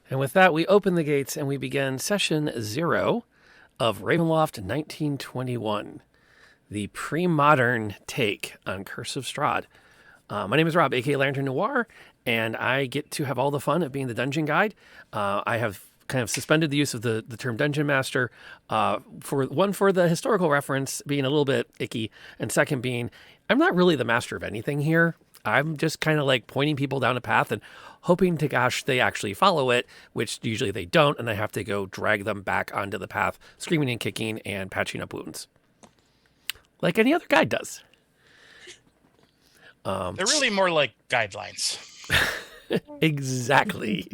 And with that, we open the gates and we begin session 0 of Ravenloft 1921, the pre-modern take on Curse of Strahd. My name is Rob, aka Lantern Noir, and I get to have all the fun of being the dungeon guide. I have kind of suspended the use of the term dungeon master, for the historical reference being a little bit icky, and second being, I'm not really the master of anything here. I'm just kind of like pointing people down a path and hoping to gosh they actually follow it, which usually they don't, and I have to go drag them back onto the path, screaming and kicking and patching up wounds. Like any other guide does. They're really more like guidelines. Exactly.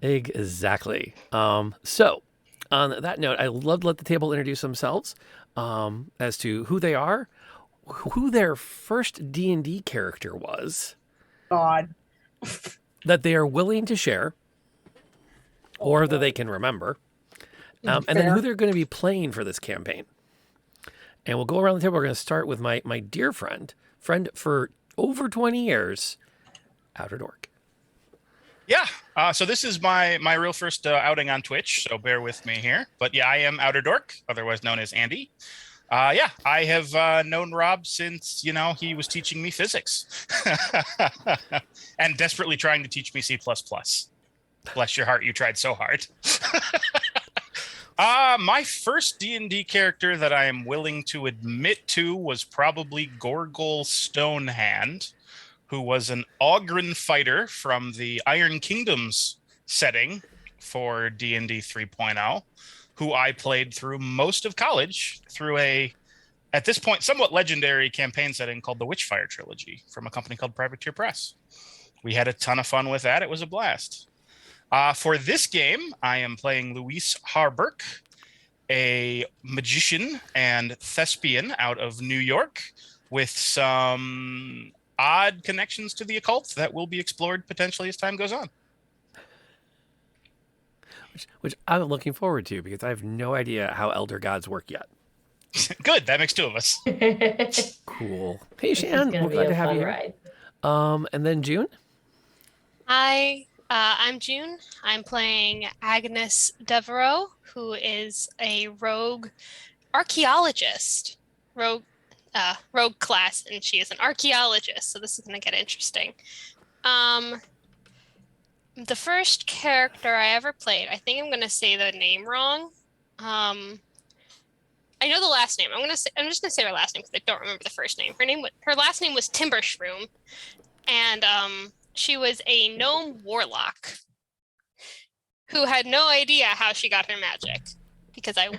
Exactly. So, on that note, I love to let the table introduce themselves as to who they are, who their first D&D character was. God. That they are willing to share, or that they can remember, and then who they're going to be playing for this campaign. And we'll go around the table. We're going to start with my dear friend for over 20 years, Outer Dork. Yeah, so this is my real first outing on Twitch, so bear with me here. But yeah, I am Outer Dork, otherwise known as Andy. I have known Rob since, he was teaching me physics and desperately trying to teach me C++. Bless your heart, you tried so hard. My first D&D character that I am willing to admit to was probably Gorgol Stonehand, who was an Ogren fighter from the Iron Kingdoms setting for D&D 3.0, who I played through most of college through at this point, somewhat legendary campaign setting called the Witchfire Trilogy from a company called Privateer Press. We had a ton of fun with that. It was a blast. For this game, I am playing Luis Harburg, a magician and thespian out of New York with some odd connections to the occult that will be explored potentially as time goes on. Which I'm looking forward to because I have no idea how Elder Gods work yet. Good, that makes two of us. Cool. Hey, Shan, we're glad to have you here. And then June? Hi, I'm June. I'm playing Agnes Devereaux, who is a rogue archaeologist. Rogue class, and she is an archaeologist, so this is going to get interesting. The first character I ever played, I think I'm going to say the name wrong. I know the last name. I'm just going to say her last name because I don't remember the first name. Her last name was Timbershroom, and she was a gnome warlock who had no idea how she got her magic because I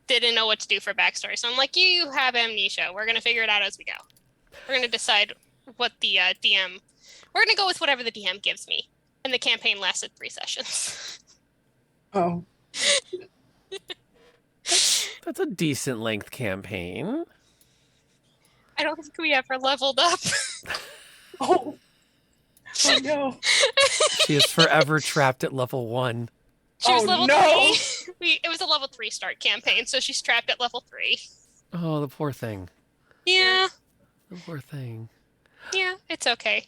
didn't know what to do for backstory. So I'm like, you have amnesia. We're going to figure it out as we go. We're going to decide what the DM... We're going to go with whatever the DM gives me. And the campaign lasted 3 sessions. Oh. That's a decent length campaign. I don't think we ever leveled up. Oh no. She is forever trapped at level 1. She was level 3. It was a level 3 start campaign, so she's trapped at level 3. Oh, the poor thing. Yeah. The poor thing. Yeah, it's okay.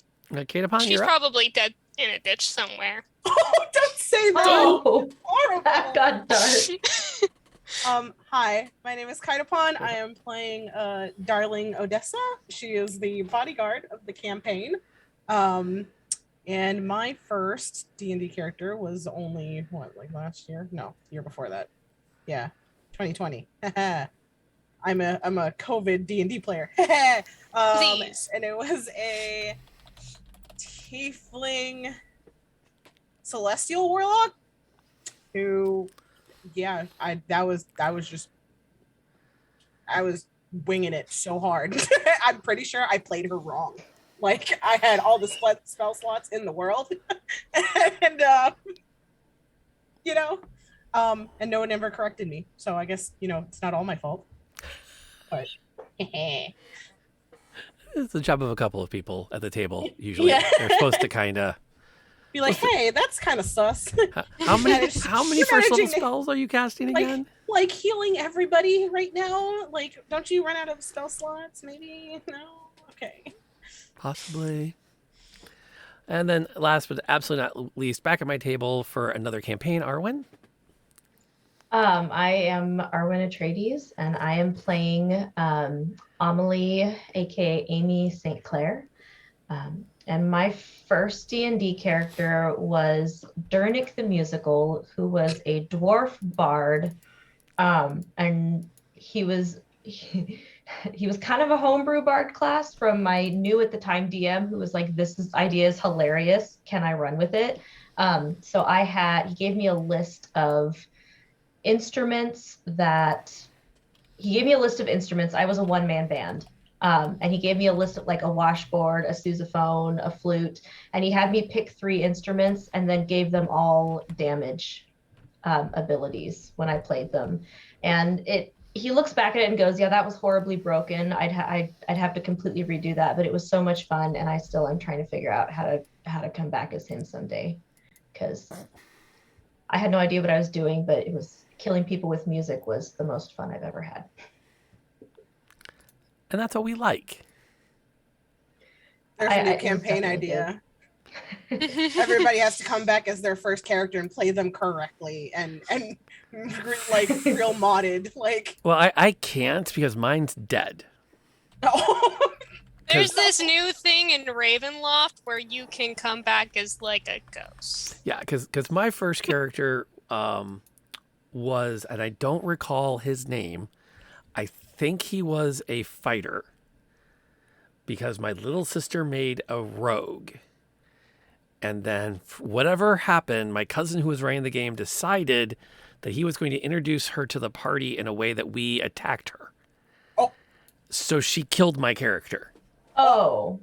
Kate upon She's probably dead in a ditch somewhere. Oh, don't say that. Oh, horrible. that got dark. Hi, my name is Kaitapon. I am playing Darling Odessa. She is the bodyguard of the campaign. And my first D&D character was only last year? No, the year before that. Yeah, 2020. I'm a COVID D&D player. Please. And it was a tiefling celestial warlock who, yeah, I was winging it so hard. I'm pretty sure I played her wrong. Like, I had all the spell slots in the world. And, and no one ever corrected me. So I guess, it's not all my fault. But, it's the job of a couple of people at the table, usually. Yeah. They're supposed to kind of... be like, hey, that's kind of sus. How many first level spells are you casting again? Like healing everybody right now? Like, don't you run out of spell slots? Maybe? No? Okay. Possibly. And then last but absolutely not least, back at my table for another campaign, Arwen. I am Arwen Atreides, and I am playing Amelie, aka Amy St. Clair. And my first D&D character was Dernick the Musical, who was a dwarf bard, and he was kind of a homebrew bard class from my new at the time DM, who was like, idea is hilarious. Can I run with it? So he gave me a list of instruments. I was a one-man band. And he gave me a list of like a washboard, a sousaphone, a flute, and he had me pick 3 instruments and then gave them all damage abilities when I played them. And he looks back at it and goes, yeah, that was horribly broken. I'd have to completely redo that, but it was so much fun, and I still am trying to figure out how to come back as him someday, because I had no idea what I was doing, but it was killing people with music was the most fun I've ever had. And that's what we like. There's a new campaign idea. Everybody has to come back as their first character and play them correctly and like real modded. Like, well, I can't because mine's dead. There's this new thing in Ravenloft where you can come back as like a ghost. Yeah, because my first character was, and I don't recall his name, I think he was a fighter, because my little sister made a rogue. And then whatever happened, my cousin who was running the game decided that he was going to introduce her to the party in a way that we attacked her. Oh. So she killed my character. Oh,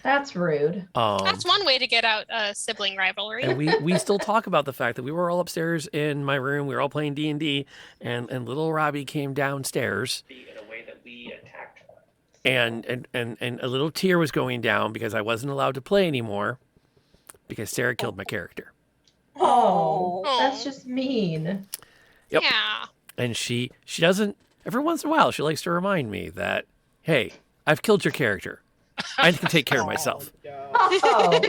that's rude. That's one way to get out a sibling rivalry. And we still talk about the fact that we were all upstairs in my room. We were all playing D&D, and little Robbie came downstairs in a way that we attacked her. And a little tear was going down because I wasn't allowed to play anymore because Sarah killed my character. Oh, that's just mean. Yep. Yeah. And she doesn't, every once in a while, she likes to remind me that, hey, I've killed your character. I can take care of myself. Oh.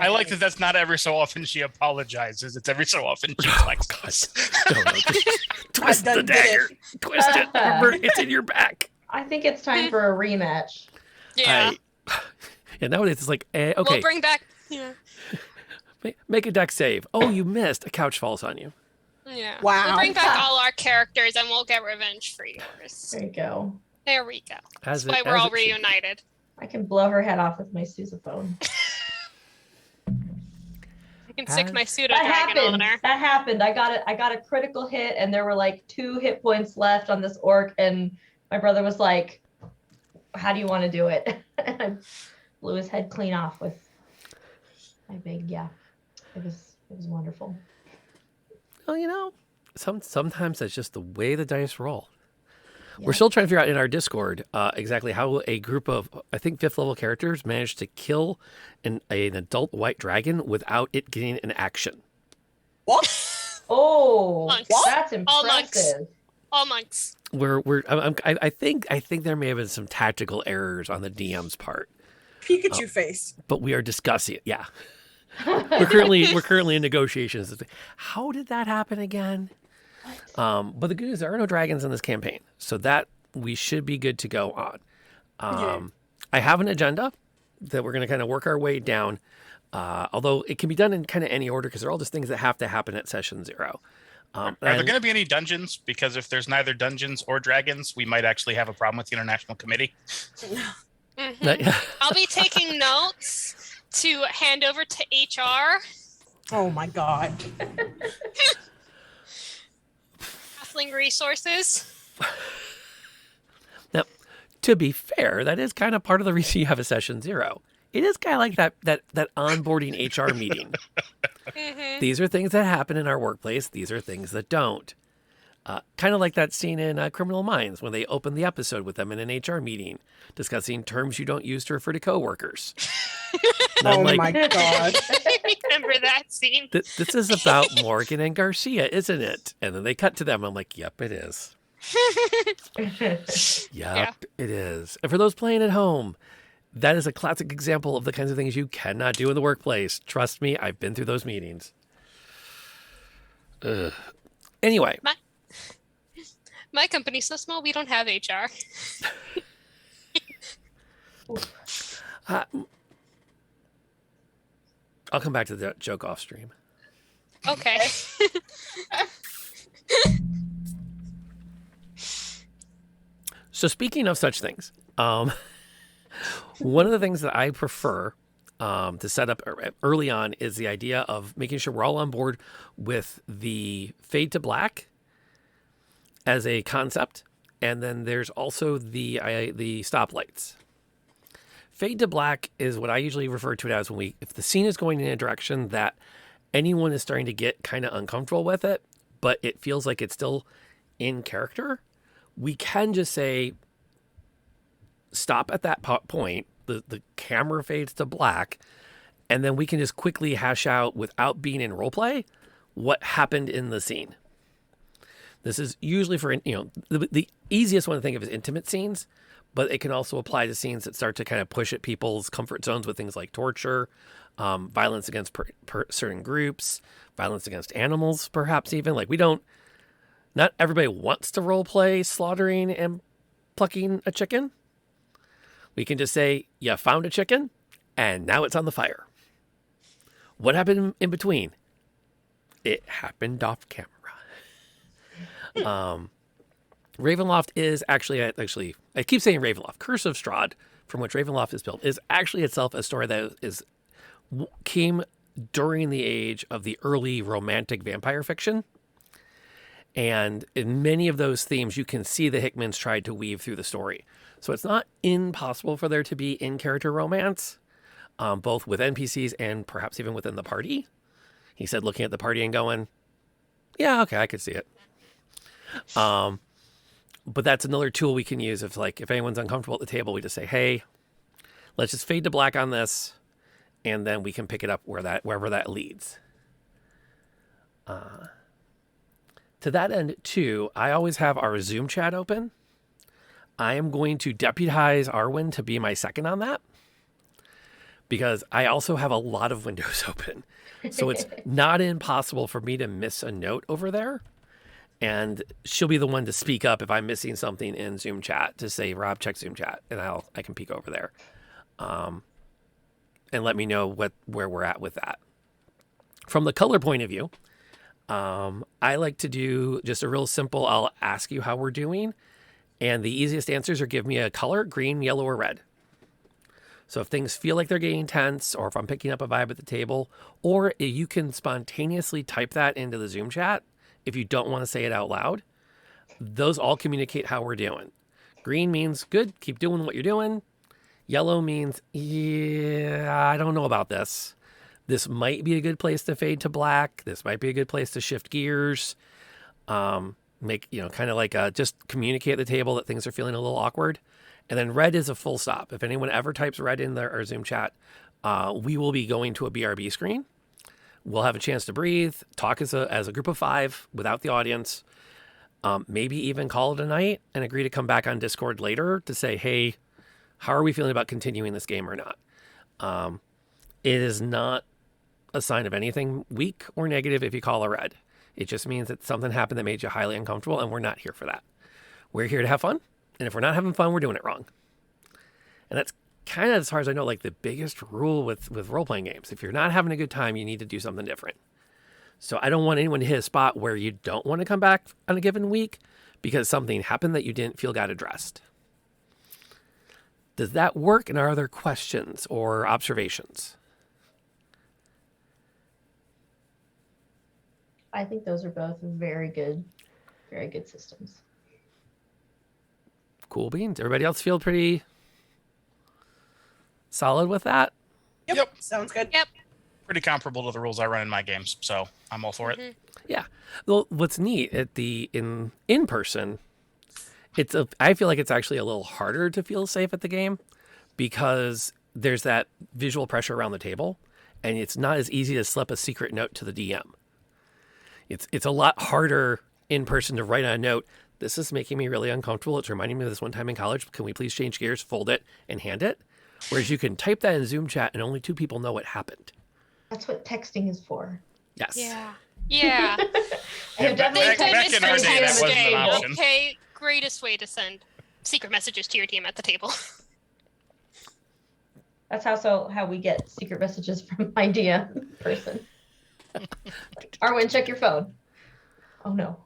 I like that that's not ever so often she apologizes. It's every so often she flexes. No, just twist the dagger. Twist it. Remember, it's in your back. I think it's time for a rematch. Yeah. And nowadays it's like, okay. We'll bring back. Yeah. Make a deck save. Oh, you missed. A couch falls on you. Yeah. Wow. We'll bring back all our characters and we'll get revenge for yours. There you go. There we go. That's why we're all reunited. I can blow her head off with my sousaphone. I can stick my pseudo That dragon on her. happened. I got a critical hit, and there were like 2 hit points left on this orc, and my brother was like, "How do you want to do it?" And I blew his head clean off with my big It was wonderful. Well, sometimes that's just the way the dice roll. Yeah. We're still trying to figure out in our Discord exactly how a group of, I think, 5th level characters managed to kill an adult white dragon without it getting an action. What? Oh, Monks. that's All monks. impressive. All monks. I think there may have been some tactical errors on the DM's part. Pikachu face. But we are discussing it. Yeah, we're currently in negotiations. How did that happen again? But the good news, there are no dragons in this campaign, so that we should be good to go on. I have an agenda that we're going to kind of work our way down, although it can be done in kind of any order because they're all just things that have to happen at session 0. Are there going to be any dungeons? Because if there's neither dungeons or dragons, we might actually have a problem with the International Committee. I'll be taking notes to hand over to HR. Oh my god. Resources. Now, to be fair, that is kind of part of the reason you have a session 0. It is kind of like that onboarding HR meeting. Mm-hmm. These are things that happen in our workplace. These are things that don't. Kind of like that scene in Criminal Minds when they open the episode with them in an HR meeting discussing terms you don't use to refer to coworkers. Oh my god. Remember that scene? This is about Morgan and Garcia, isn't it? And then they cut to them. I'm like, yep, it is. Yep, it is. And for those playing at home, That is a classic example of the kinds of things you cannot do in the workplace. Trust me, I've been through those meetings. Ugh. Anyway. My company's so small, we don't have HR. I'll come back to the joke off stream. Okay. So speaking of such things, one of the things that I prefer to set up early on is the idea of making sure we're all on board with the fade to black as a concept. And then there's also the stoplights. Fade to black is what I usually refer to it as if the scene is going in a direction that anyone is starting to get kind of uncomfortable with it, but it feels like it's still in character, we can just say, stop at that point, the camera fades to black, and then we can just quickly hash out, without being in roleplay, what happened in the scene. This is usually for, the easiest one to think of is intimate scenes, but it can also apply to scenes that start to kind of push at people's comfort zones with things like torture, violence against certain groups, violence against animals, perhaps even. Like not everybody wants to role play slaughtering and plucking a chicken. We can just say, you found a chicken and now it's on the fire. What happened in between? It happened off camera. Ravenloft is actually, I keep saying Ravenloft. Curse of Strahd, from which Ravenloft is built, is actually itself a story that came during the age of the early romantic vampire fiction. And in many of those themes, you can see the Hickmans tried to weave through the story. So it's not impossible for there to be in-character romance, both with NPCs and perhaps even within the party. He said, looking at the party and going, yeah, okay, I could see it. But that's another tool we can use if anyone's uncomfortable at the table, we just say, hey, let's just fade to black on this, and then we can pick it up wherever that leads. To that end, too, I always have our Zoom chat open. I am going to deputize Arwen to be my second on that, because I also have a lot of windows open. So it's not impossible for me to miss a note over there. And she'll be the one to speak up if I'm missing something in Zoom chat, to say, Rob, check Zoom chat, and I can peek over there, and let me know where we're at with that. From the color point of view, I like to do just a real simple, I'll ask you how we're doing, and the easiest answers are give me a color, green, yellow, or red. So if things feel like they're getting tense, or if I'm picking up a vibe at the table, or you can spontaneously type that into the Zoom chat if you don't want to say it out loud, those all communicate how we're doing. Green means good, keep doing what you're doing. Yellow means, yeah, I don't know about this. This might be a good place to fade to black. This might be a good place to shift gears. Make, kind of like just communicate at the table that things are feeling a little awkward. And then red is a full stop. If anyone ever types red in our Zoom chat, we will be going to a BRB screen. We'll have a chance to breathe, talk as a group of 5 without the audience, maybe even call it a night and agree to come back on Discord later to say, hey, how are we feeling about continuing this game or not? It is not a sign of anything weak or negative if you call a red. It just means that something happened that made you highly uncomfortable, and we're not here for that. We're here to have fun, and if we're not having fun, we're doing it wrong. And that's kind of, as far as I know, like the biggest rule with role-playing games. If you're not having a good time, you need to do something different. So I don't want anyone to hit a spot where you don't want to come back on a given week because something happened that you didn't feel got addressed. Does that work? And are there questions or observations? I think those are both very good systems. Cool beans. Everybody else feel pretty solid with that? Yep. Sounds good. Yep. Pretty comparable to the rules I run in my games, so I'm all for it. Yeah. Well, what's neat at the in person, I feel like it's actually a little harder to feel safe at the game because there's that visual pressure around the table, and it's not as easy to slip a secret note to the DM. It's a lot harder in person to write on a note, this is making me really uncomfortable. It's reminding me of this one time in college. Can we please change gears, fold it, and hand it? Whereas you can type that in Zoom chat and only 2 people know what happened. That's what texting is for. Yes. Yeah. I have back definitely in our day, that wasn't an option. Okay, greatest way to send secret messages to your team at the table. That's how we get secret messages from my DM person. Arwen, check your phone. Oh no.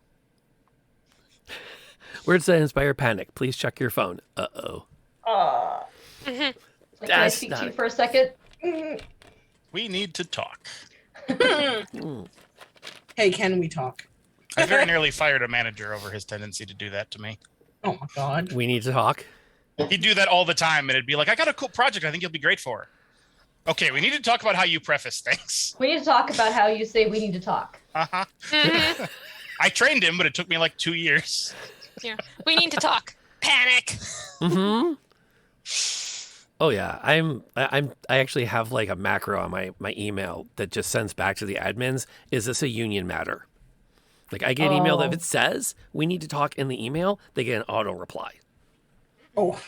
Words that inspire panic. Please check your phone. Uh-oh. Can I speak to you for a second? We need to talk. Hey, can we talk? I very nearly fired a manager over his tendency to do that to me. Oh my god. We need to talk. He'd do that all the time, and it'd be like, I got a cool project I think you'll be great for. Okay, we need to talk about how you preface things. We need to talk about how you say we need to talk. Uh-huh. I trained him, but it took me like 2 years. Yeah. We need to talk. Panic. Mm-hmm. Oh yeah, I actually have like a macro on my email that just sends back to the admins. Is this a union matter? Like I get an email that if it says we need to talk in the email, they get an auto reply. Oh,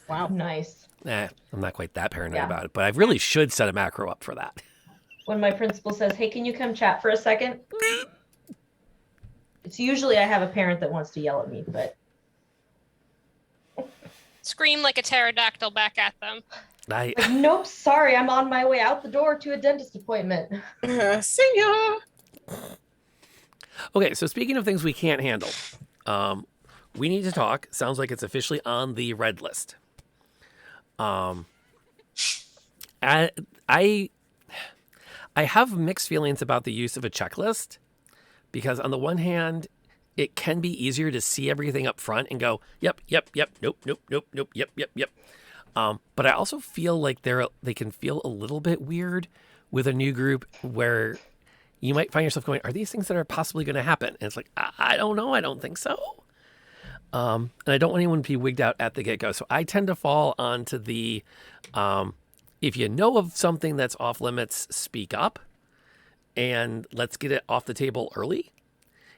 wow. Nice. I'm not quite that paranoid about it, but I really should set a macro up for that. When my principal says, "Hey, can you come chat for a second?" It's usually I have a parent that wants to yell at me, but Scream like a pterodactyl back at them. like, nope, sorry, I'm on my way out the door to a dentist appointment. See ya. Okay, so speaking of things we can't handle, we need to talk. Sounds like it's officially on the red list. I have mixed feelings about the use of a checklist because on the one hand, it can be easier to see everything up front and go, yep, nope, yep. But I also feel like they can feel a little bit weird with a new group where you might find yourself going, are these things that are possibly going to happen? And it's like, I don't know. I don't think so. And I don't want anyone to be wigged out at the get-go. So I tend to fall onto the, if you know of something that's off limits, speak up and let's get it off the table early.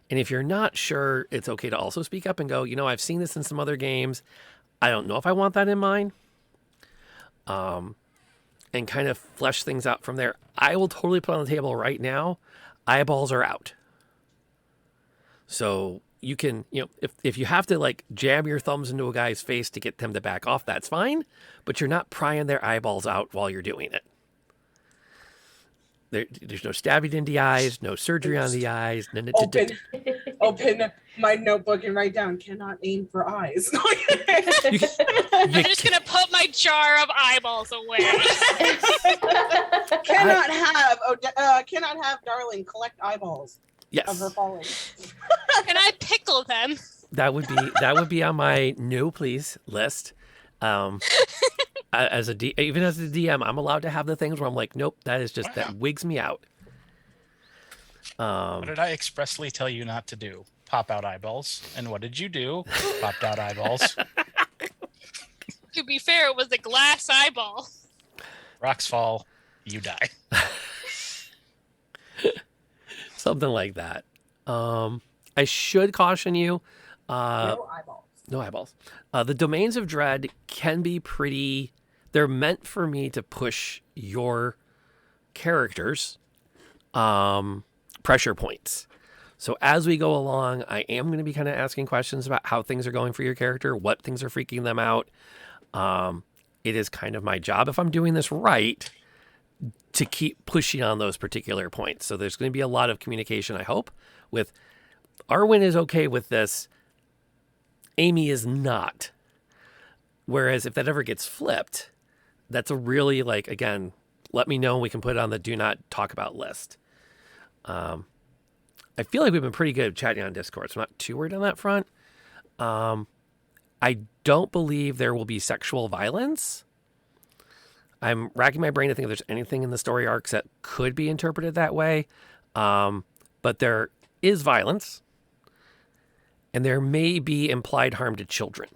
And if you're not sure, it's okay to also speak up and go, I've seen this in some other games. I don't know if I want that in mine. And kind of flesh things out from there. I will totally put on the table right now, eyeballs are out. So you can, if you have to like jam your thumbs into a guy's face to get them to back off, that's fine. But you're not prying their eyeballs out while you're doing it. There's no stabbing in the eyes, no surgery on the eyes. Open my notebook and write down, cannot aim for eyes. I'm just going to put my jar of eyeballs away. Cannot have Darlene collect eyeballs of her falling. Can I pickle them? That would be on my no please list. Even as a DM, I'm allowed to have the things where I'm like, nope, that wigs me out. What did I expressly tell you not to do? Pop out eyeballs. And what did you do? Popped out eyeballs. To be fair, it was a glass eyeball. Rocks fall, you die. Something like that. I should caution you. No eyeballs. No eyeballs. The domains of dread can be pretty. They're meant for me to push your characters' pressure points. So as we go along, I am going to be kind of asking questions about how things are going for your character, what things are freaking them out. It is kind of my job, if I'm doing this right, to keep pushing on those particular points. So there's going to be a lot of communication, I hope, with Arwen is okay with this. Amy is not. Whereas if that ever gets flipped, that's a really again, let me know. We can put it on the do not talk about list. I feel like we've been pretty good at chatting on Discord, so I'm not too worried on that front. I don't believe there will be sexual violence. I'm racking my brain to think if there's anything in the story arcs that could be interpreted that way. But there is violence. And there may be implied harm to children.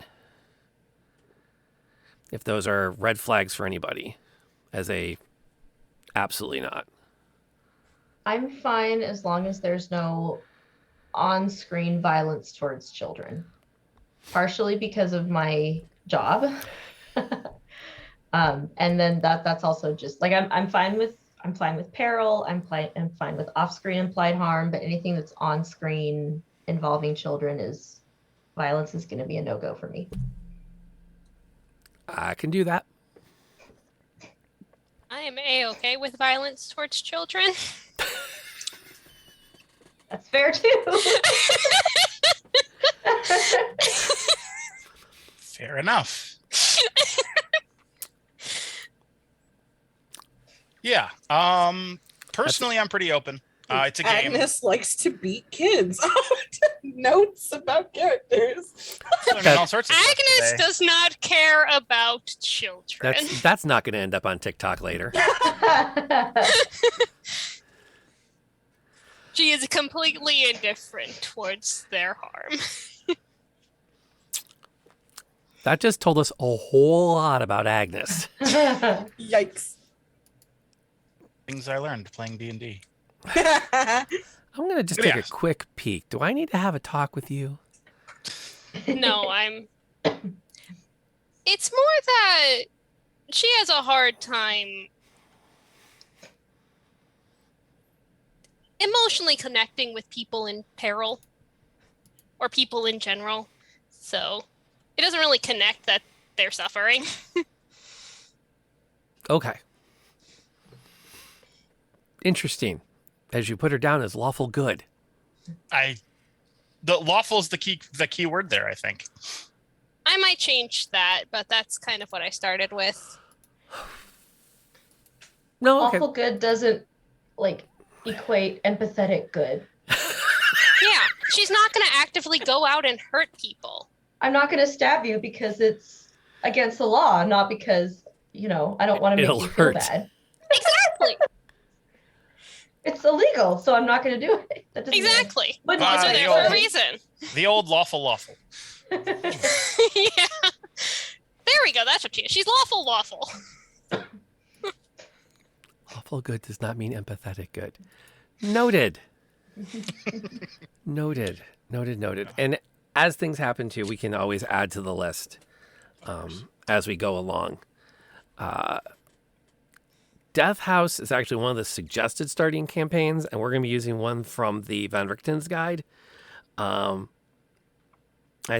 If those are red flags for anybody. Absolutely not. I'm fine as long as there's no on-screen violence towards children. Partially because of my job. And then that's also just like I'm fine with peril. I'm fine with off-screen implied harm, but anything that's on screen involving children violence is going to be a no-go for me. I can do that. I am A-okay with violence towards children. That's fair too. Fair enough. Yeah. Personally, I'm pretty open. It's a game. Agnes likes to beat kids. Notes about characters. Learning all sorts of stuff Agnes today. does not care about children. That's not going to end up on TikTok later. She is completely indifferent towards their harm. That just told us a whole lot about Agnes. Yikes. Things I learned playing D&D. I'm going to just take a Yes. quick peek. Do I need to have a talk with you? No, it's more that she has a hard time emotionally connecting with people in peril or people in general. So it doesn't really connect that they're suffering. Okay. Interesting. As you put her down as lawful good. The lawful is the key word there, I think. I might change that, but that's kind of what I started with. No, okay. Awful good doesn't like equate empathetic good. Yeah, she's not going to actively go out and hurt people. I'm not going to stab you because it's against the law, not because, I don't want to make It'll you hurt. feel bad. Exactly. It's illegal, so I'm not going to do it. That doesn't Exactly. Wouldn't Ah, Laws are the there for a old- reason. The old lawful. Yeah. There we go. That's what she is. She's lawful. Lawful good does not mean empathetic good. Noted. Noted. And as things happen too, we can always add to the list as we go along. Death House is actually one of the suggested starting campaigns, and we're going to be using one from the Van Richten's guide. I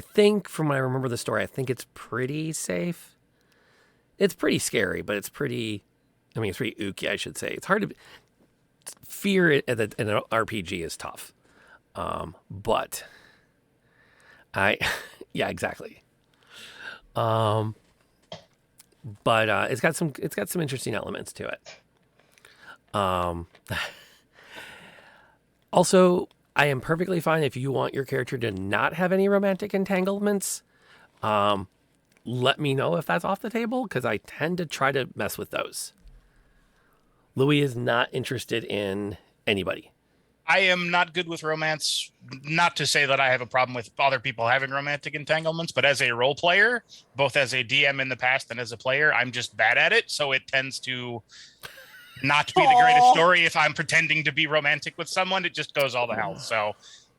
think, from what I remember the story, I think it's pretty safe. It's pretty scary, but it's pretty ooky, I should say. It's hard to... Fear in an RPG is tough. But... Yeah, exactly. But it's got some interesting elements to it. Also, I am perfectly fine if you want your character to not have any romantic entanglements. Let me know if that's off the table, because I tend to try to mess with those. Louis is not interested in anybody. I am not good with romance. Not to say that I have a problem with other people having romantic entanglements, but as a role player, both as a DM in the past and as a player, I'm just bad at it. So it tends to not be the greatest story if I'm pretending to be romantic with someone. It just goes all to hell. So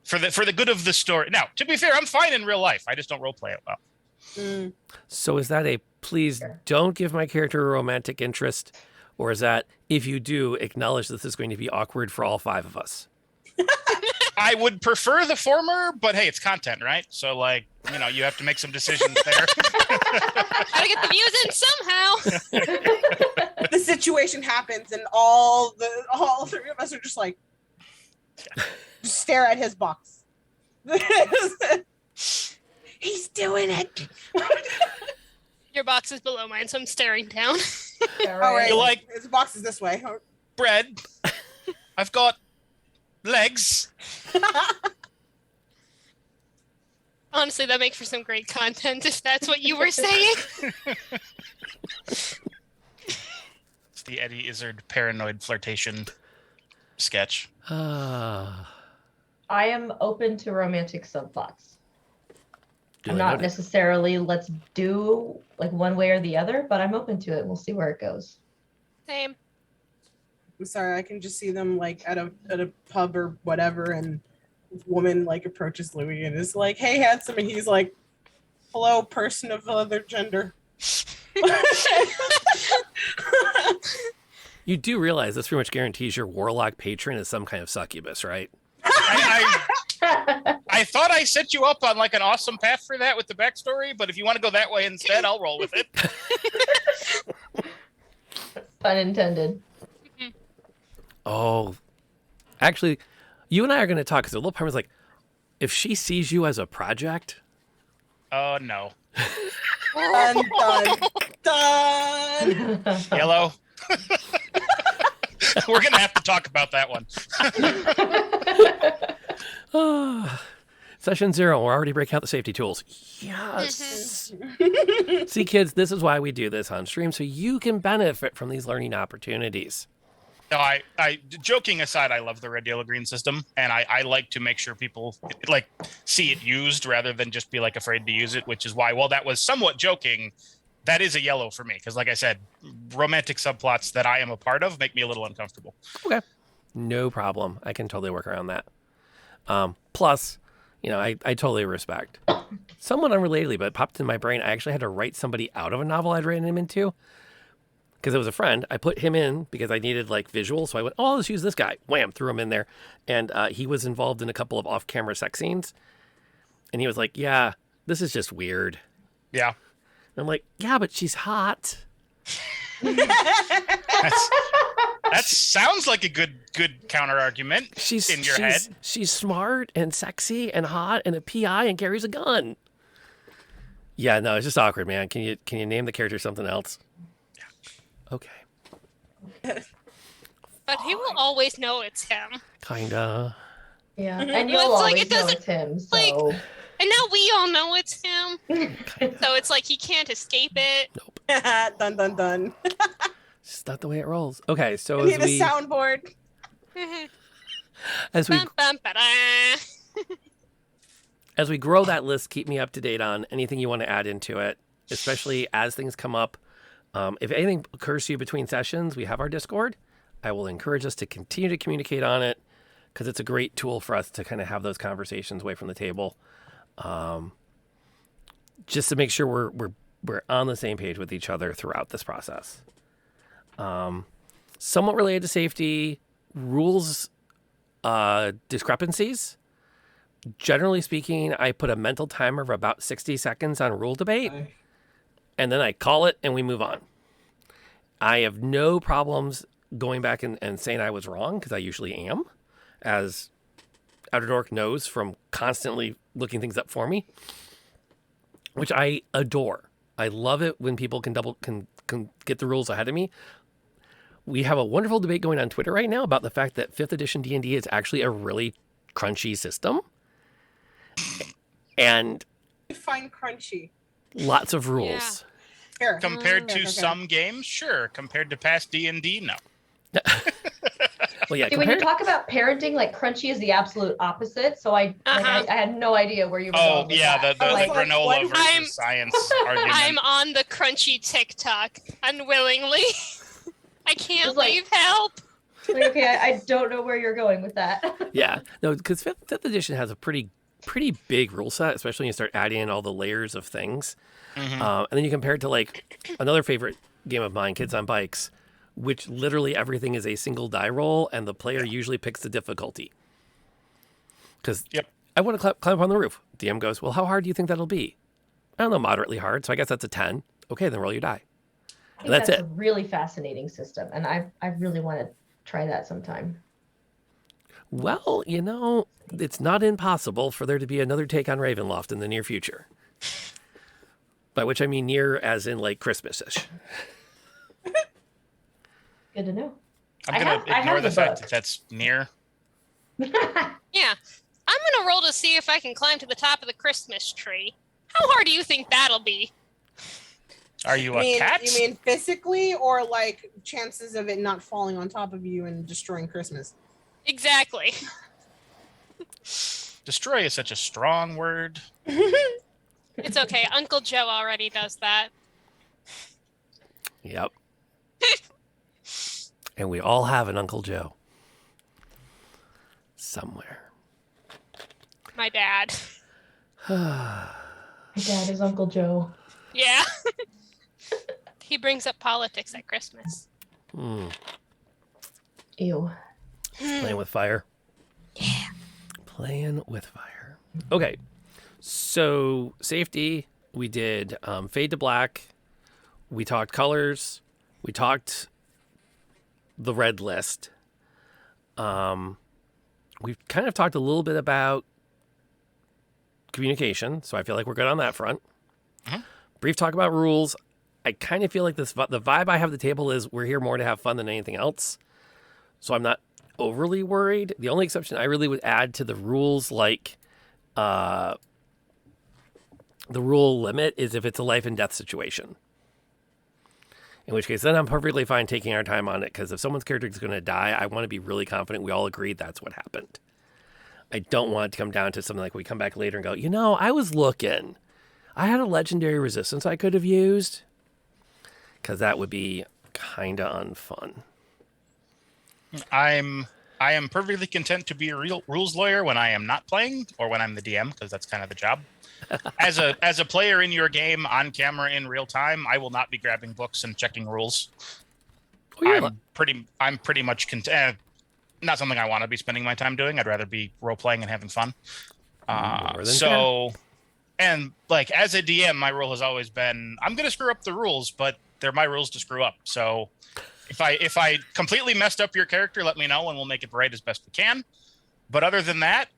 for the good of the story. Now, to be fair, I'm fine in real life. I just don't role play it well. So is that a please don't give my character a romantic interest? Or is that, if you do, acknowledge that this is going to be awkward for all five of us? I would prefer the former, but hey, it's content, right? So you have to make some decisions there. Gotta get the views in somehow. The situation happens, and all three of us are just like, just stare at his box. He's doing it. Your box is below mine, so I'm staring down. All right, You like- his box is this way. Bread. I've got legs. Honestly, that makes for some great content if that's what you were saying. It's the Eddie Izzard paranoid flirtation sketch. I am open to romantic subplots. Do I'm I not note it? necessarily let's do like one way or the other, but I'm open to it. We'll see where it goes. Same. I'm sorry, I can just see them like at a pub or whatever, and this woman like approaches Louis and is like, "Hey, handsome," and he's like, "Hello, person of other gender." You do realize this pretty much guarantees your warlock patron is some kind of succubus, right? I thought I set you up on like an awesome path for that with the backstory, but if you want to go that way instead, I'll roll with it. Pun intended. Oh, actually, you and I are going to talk because the little part was like, if she sees you as a project, Oh, no. Dun, dun, dun. Yellow. We're going to have to talk about that one. Session 0, we're already breaking out the safety tools. Yes. See, kids, this is why we do this on stream, so you can benefit from these learning opportunities. No, I joking aside, I love the red, yellow, green system, and I like to make sure people like see it used rather than just be like afraid to use it, which is why, while that was somewhat joking, that is a yellow for me. Because like I said, romantic subplots that I am a part of make me a little uncomfortable. Okay. No problem. I can totally work around that. Plus, I totally respect. Somewhat unrelatedly, but it popped in my brain, I actually had to write somebody out of a novel I'd written him into. Because it was a friend. I put him in because I needed like visual. So I went, let's use this guy. Wham, threw him in there. And he was involved in a couple of off-camera sex scenes. And he was like, yeah, this is just weird. Yeah. And I'm like, yeah, but she's hot. That sounds like a good counter argument in your head. She's smart and sexy and hot and a PI and carries a gun. Yeah, no, it's just awkward, man. Can you name the character something else? Okay. But he will always know it's him. Kinda. Yeah, and Well, you'll it's like always it know doesn't- it's him. So like- And now we all know it's him. So it's like he can't escape it. Nope. Dun dun dun. It's just not the way it rolls. Okay, so I need a soundboard. as we Bum, bum, ba-da. as we grow that list, keep me up to date on anything you want to add into it, especially as things come up. If anything occurs to you between sessions, we have our Discord. I will encourage us to continue to communicate on it because it's a great tool for us to kind of have those conversations away from the table. Just to make sure we're on the same page with each other throughout this process. Somewhat related to safety, rules discrepancies. Generally speaking, I put a mental timer of about 60 seconds on rule debate. And then I call it and we move on. I have no problems going back and saying I was wrong because I usually am, as Outer Dork knows from constantly looking things up for me, which I adore. I love it when people can get the rules ahead of me. We have a wonderful debate going on Twitter right now about the fact that 5th edition D&D is actually a really crunchy system. And Define crunchy. lots of rules. Here. Compared to Okay. some games, sure. Compared to past D&D, no. Well, yeah, See, when you talk about parenting, like crunchy is the absolute opposite. So I had no idea where you were Oh, going with yeah, that. the I was like, granola what? versus I'm- science argument. I'm on the crunchy TikTok unwillingly. I can't It's like- leave help. Like, okay, I don't know where you're going with that. Yeah, no, because fifth edition has a pretty big rule set, especially when you start adding in all the layers of things. Mhm. And then you compare it to like another favorite game of mine, Kids on Bikes, which literally everything is a single die roll, and the player usually picks the difficulty. Because Yep. I want to climb up on the roof. DM goes, well, how hard do you think that'll be? I don't know, moderately hard. So I guess that's a 10. Okay, then roll your die. I think That's that's it. a really fascinating system, and I really want to try that sometime. Well, it's not impossible for there to be another take on Ravenloft in the near future. By which I mean near as in like Christmas-ish. Good to know. I'm I going have- to I ignore have the the fact book. that that's near. Yeah. I'm gonna roll to see if I can climb to the top of the Christmas tree. How hard do you think that'll be? Are you a cat? You mean physically, or like chances of it not falling on top of you and destroying Christmas? Exactly. Destroy is such a strong word. It's okay. Uncle Joe already does that. Yep. And we all have an Uncle Joe. Somewhere. My dad. My dad is Uncle Joe. Yeah. He brings up politics at Christmas. Ew. Playing with fire. Yeah. Playing with fire. Okay. So, safety, we did fade to black. We talked colors. We talked the red list. We've kind of talked a little bit about communication, so I feel like we're good on that front. Brief talk about rules. I kind of feel like the vibe I have at the table is we're here more to have fun than anything else. So I'm not overly worried. The only exception I really would add to the rules, like the rule limit, is if it's a life and death situation. In which case, then I'm perfectly fine taking our time on it, because if someone's character is going to die, I want to be really confident we all agree that's what happened. I don't want it to come down to something like we come back later and go, I was looking. I had a legendary resistance I could have used. Because that would be kind of unfun. I am perfectly content to be a real rules lawyer when I am not playing or when I'm the DM, because that's kind of the job. As a player in your game on camera in real time, I will not be grabbing books and checking rules. I'm pretty much content. Not something I want to be spending my time doing. I'd rather be role playing and having fun. And like as a DM, my rule has always been I'm going to screw up the rules, but they're my rules to screw up. So if I completely messed up your character, let me know and we'll make it right as best we can. But other than that,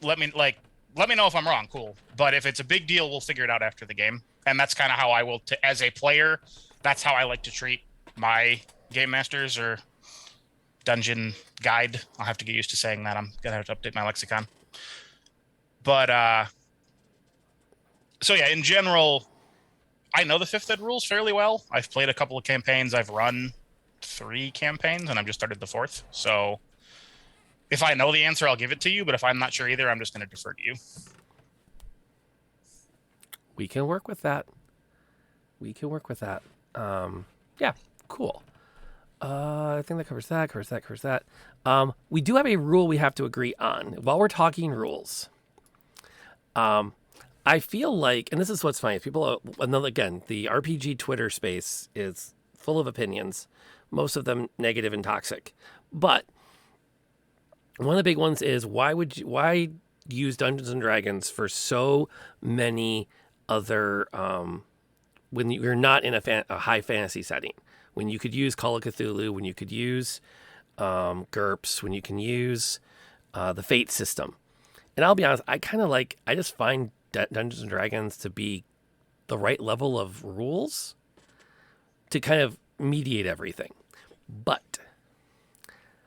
let me know if I'm wrong. Cool. But if it's a big deal, we'll figure it out after the game. And that's kind of how I will, as a player, that's how I like to treat my game masters or dungeon guide. I'll have to get used to saying that. I'm going to have to update my lexicon. But, so yeah, in general, I know the 5th Ed rules fairly well. I've played a couple of campaigns. I've run 3 campaigns and I've just started the 4th. So if I know the answer, I'll give it to you. But if I'm not sure either, I'm just going to defer to you. We can work with that. Yeah, cool. I think that covers that. We do have a rule we have to agree on. While we're talking rules, I feel like, and this is what's funny, again, the RPG Twitter space is full of opinions, most of them negative and toxic. But one of the big ones is why use Dungeons and Dragons for so many other when you're not in a high fantasy setting, when you could use Call of Cthulhu, when you could use GURPS, when you can use the Fate system. And I'll be honest, I just find Dungeons and Dragons to be the right level of rules to kind of mediate everything. But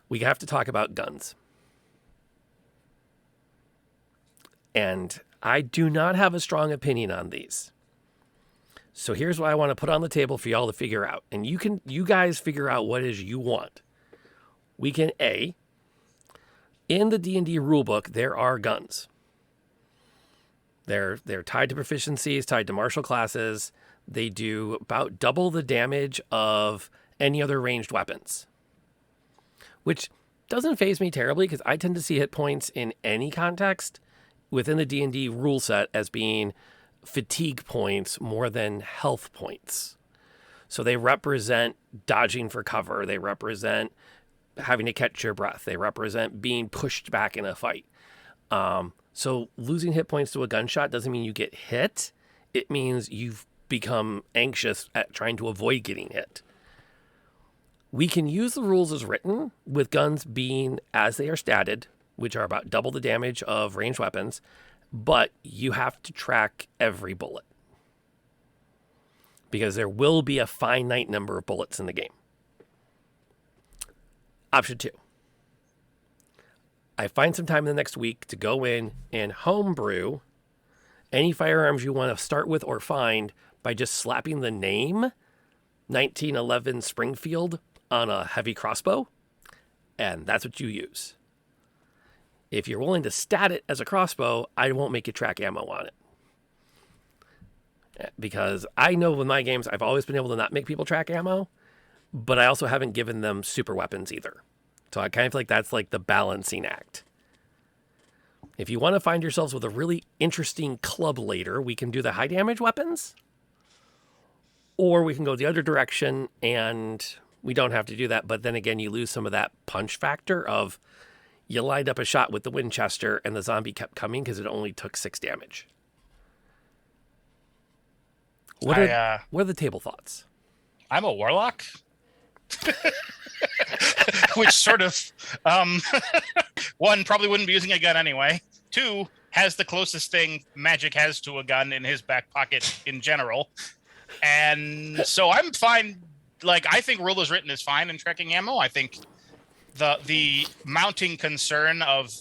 we have to talk about guns. And I do not have a strong opinion on these. So here's what I want to put on the table for y'all to figure out. And you guys figure out what it is you want. We can in the D&D rulebook, there are guns. They're tied to proficiencies, tied to martial classes. They do about double the damage of any other ranged weapons, which doesn't faze me terribly because I tend to see hit points in any context within the D&D rule set as being fatigue points more than health points. So they represent dodging for cover. They represent having to catch your breath. They represent being pushed back in a fight. So losing hit points to a gunshot doesn't mean you get hit. It means you've become anxious at trying to avoid getting hit. We can use the rules as written with guns being as they are statted, which are about double the damage of ranged weapons, but you have to track every bullet because there will be a finite number of bullets in the game. Option 2. I find some time in the next week to go in and homebrew any firearms you want to start with or find by just slapping the name 1911 Springfield on a heavy crossbow, and that's what you use. If you're willing to stat it as a crossbow, I won't make you track ammo on it. Because I know with my games, I've always been able to not make people track ammo, but I also haven't given them super weapons either. So I kind of feel like that's like the balancing act. If you want to find yourselves with a really interesting club later, we can do the high damage weapons. Or we can go the other direction and we don't have to do that. But then again, you lose some of that punch factor of you lined up a shot with the Winchester and the zombie kept coming because it only took 6 damage. What are the table thoughts? I'm a warlock. Which sort of, one, probably wouldn't be using a gun anyway. 2, has the closest thing magic has to a gun in his back pocket in general. And so I'm fine. Like, I think rule as written is fine in trekking ammo. I think the mounting concern of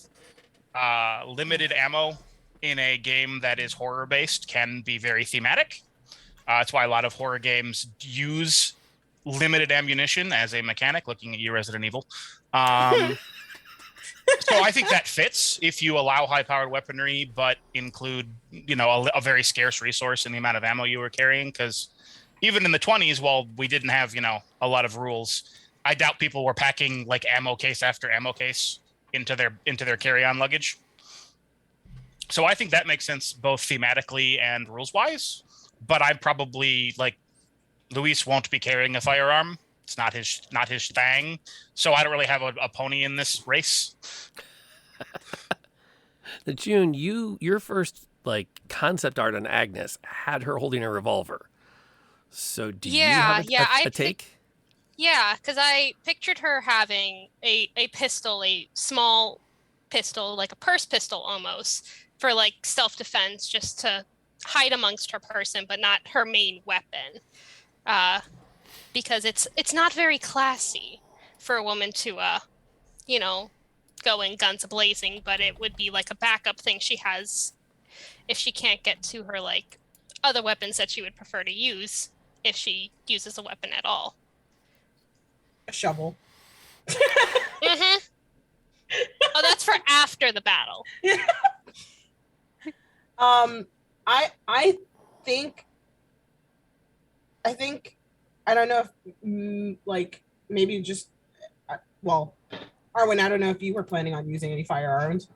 limited ammo in a game that is horror-based can be very thematic. That's why a lot of horror games use limited ammunition as a mechanic, looking at you, Resident Evil. So I think that fits if you allow high-powered weaponry, but include, a very scarce resource in the amount of ammo you were carrying. Because even in the 20s, while we didn't have, a lot of rules, I doubt people were packing like ammo case after ammo case into their carry-on luggage. So I think that makes sense both thematically and rules-wise. But I'm probably like, Luis won't be carrying a firearm. It's not his thing. So I don't really have a pony in this race. The June, your first concept art on Agnes had her holding a revolver. So do you have a take? Yeah, because I pictured her having a pistol, a small pistol, like a purse pistol almost, for self-defense, just to hide amongst her person, but not her main weapon. Because it's not very classy for a woman to go in guns a-blazing, but it would be like a backup thing she has if she can't get to her other weapons that she would prefer to use if she uses a weapon at all. A shovel. Mm-hmm. Oh, that's for after the battle. I think I don't know if maybe just Arwen, I don't know if you were planning on using any firearms.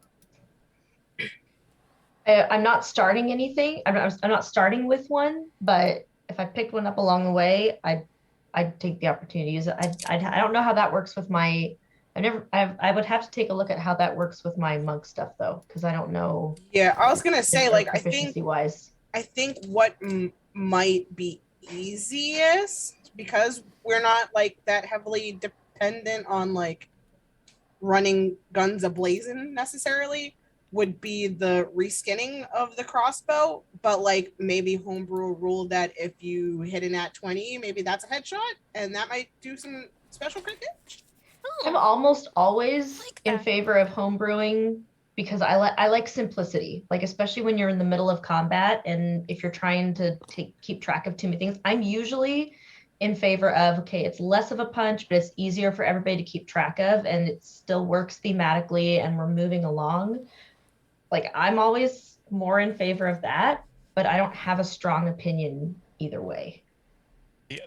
I'm not starting anything. I'm not starting with one, but if I picked one up along the way, I'd take the opportunity to use it. I don't know how that works with my. I would have to take a look at how that works with my monk stuff though, because I don't know. Yeah, I was gonna say proficiency wise. I think what might be easiest, because we're not that heavily dependent on running guns a-blazing necessarily, would be the reskinning of the crossbow, but maybe homebrew rule that if you hit an at 20, maybe that's a headshot, and that might do some special crit damage. I'm almost always in favor of homebrewing because I like simplicity, especially when you're in the middle of combat and if you're trying to keep track of too many things. I'm usually in favor of, okay, it's less of a punch, but it's easier for everybody to keep track of, and it still works thematically, and we're moving along. I'm always more in favor of that, but I don't have a strong opinion either way.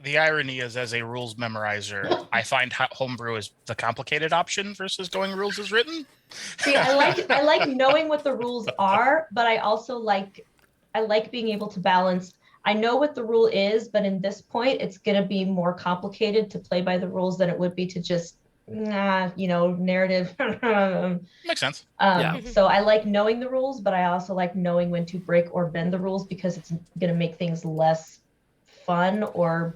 The irony is, as a rules memorizer, I find homebrew is the complicated option versus going rules as written. See, I like knowing what the rules are, but I also like being able to balance. I know what the rule is, but in this point, it's going to be more complicated to play by the rules than it would be to just, narrative. Makes sense. So I like knowing the rules, but I also like knowing when to break or bend the rules because it's going to make things less fun or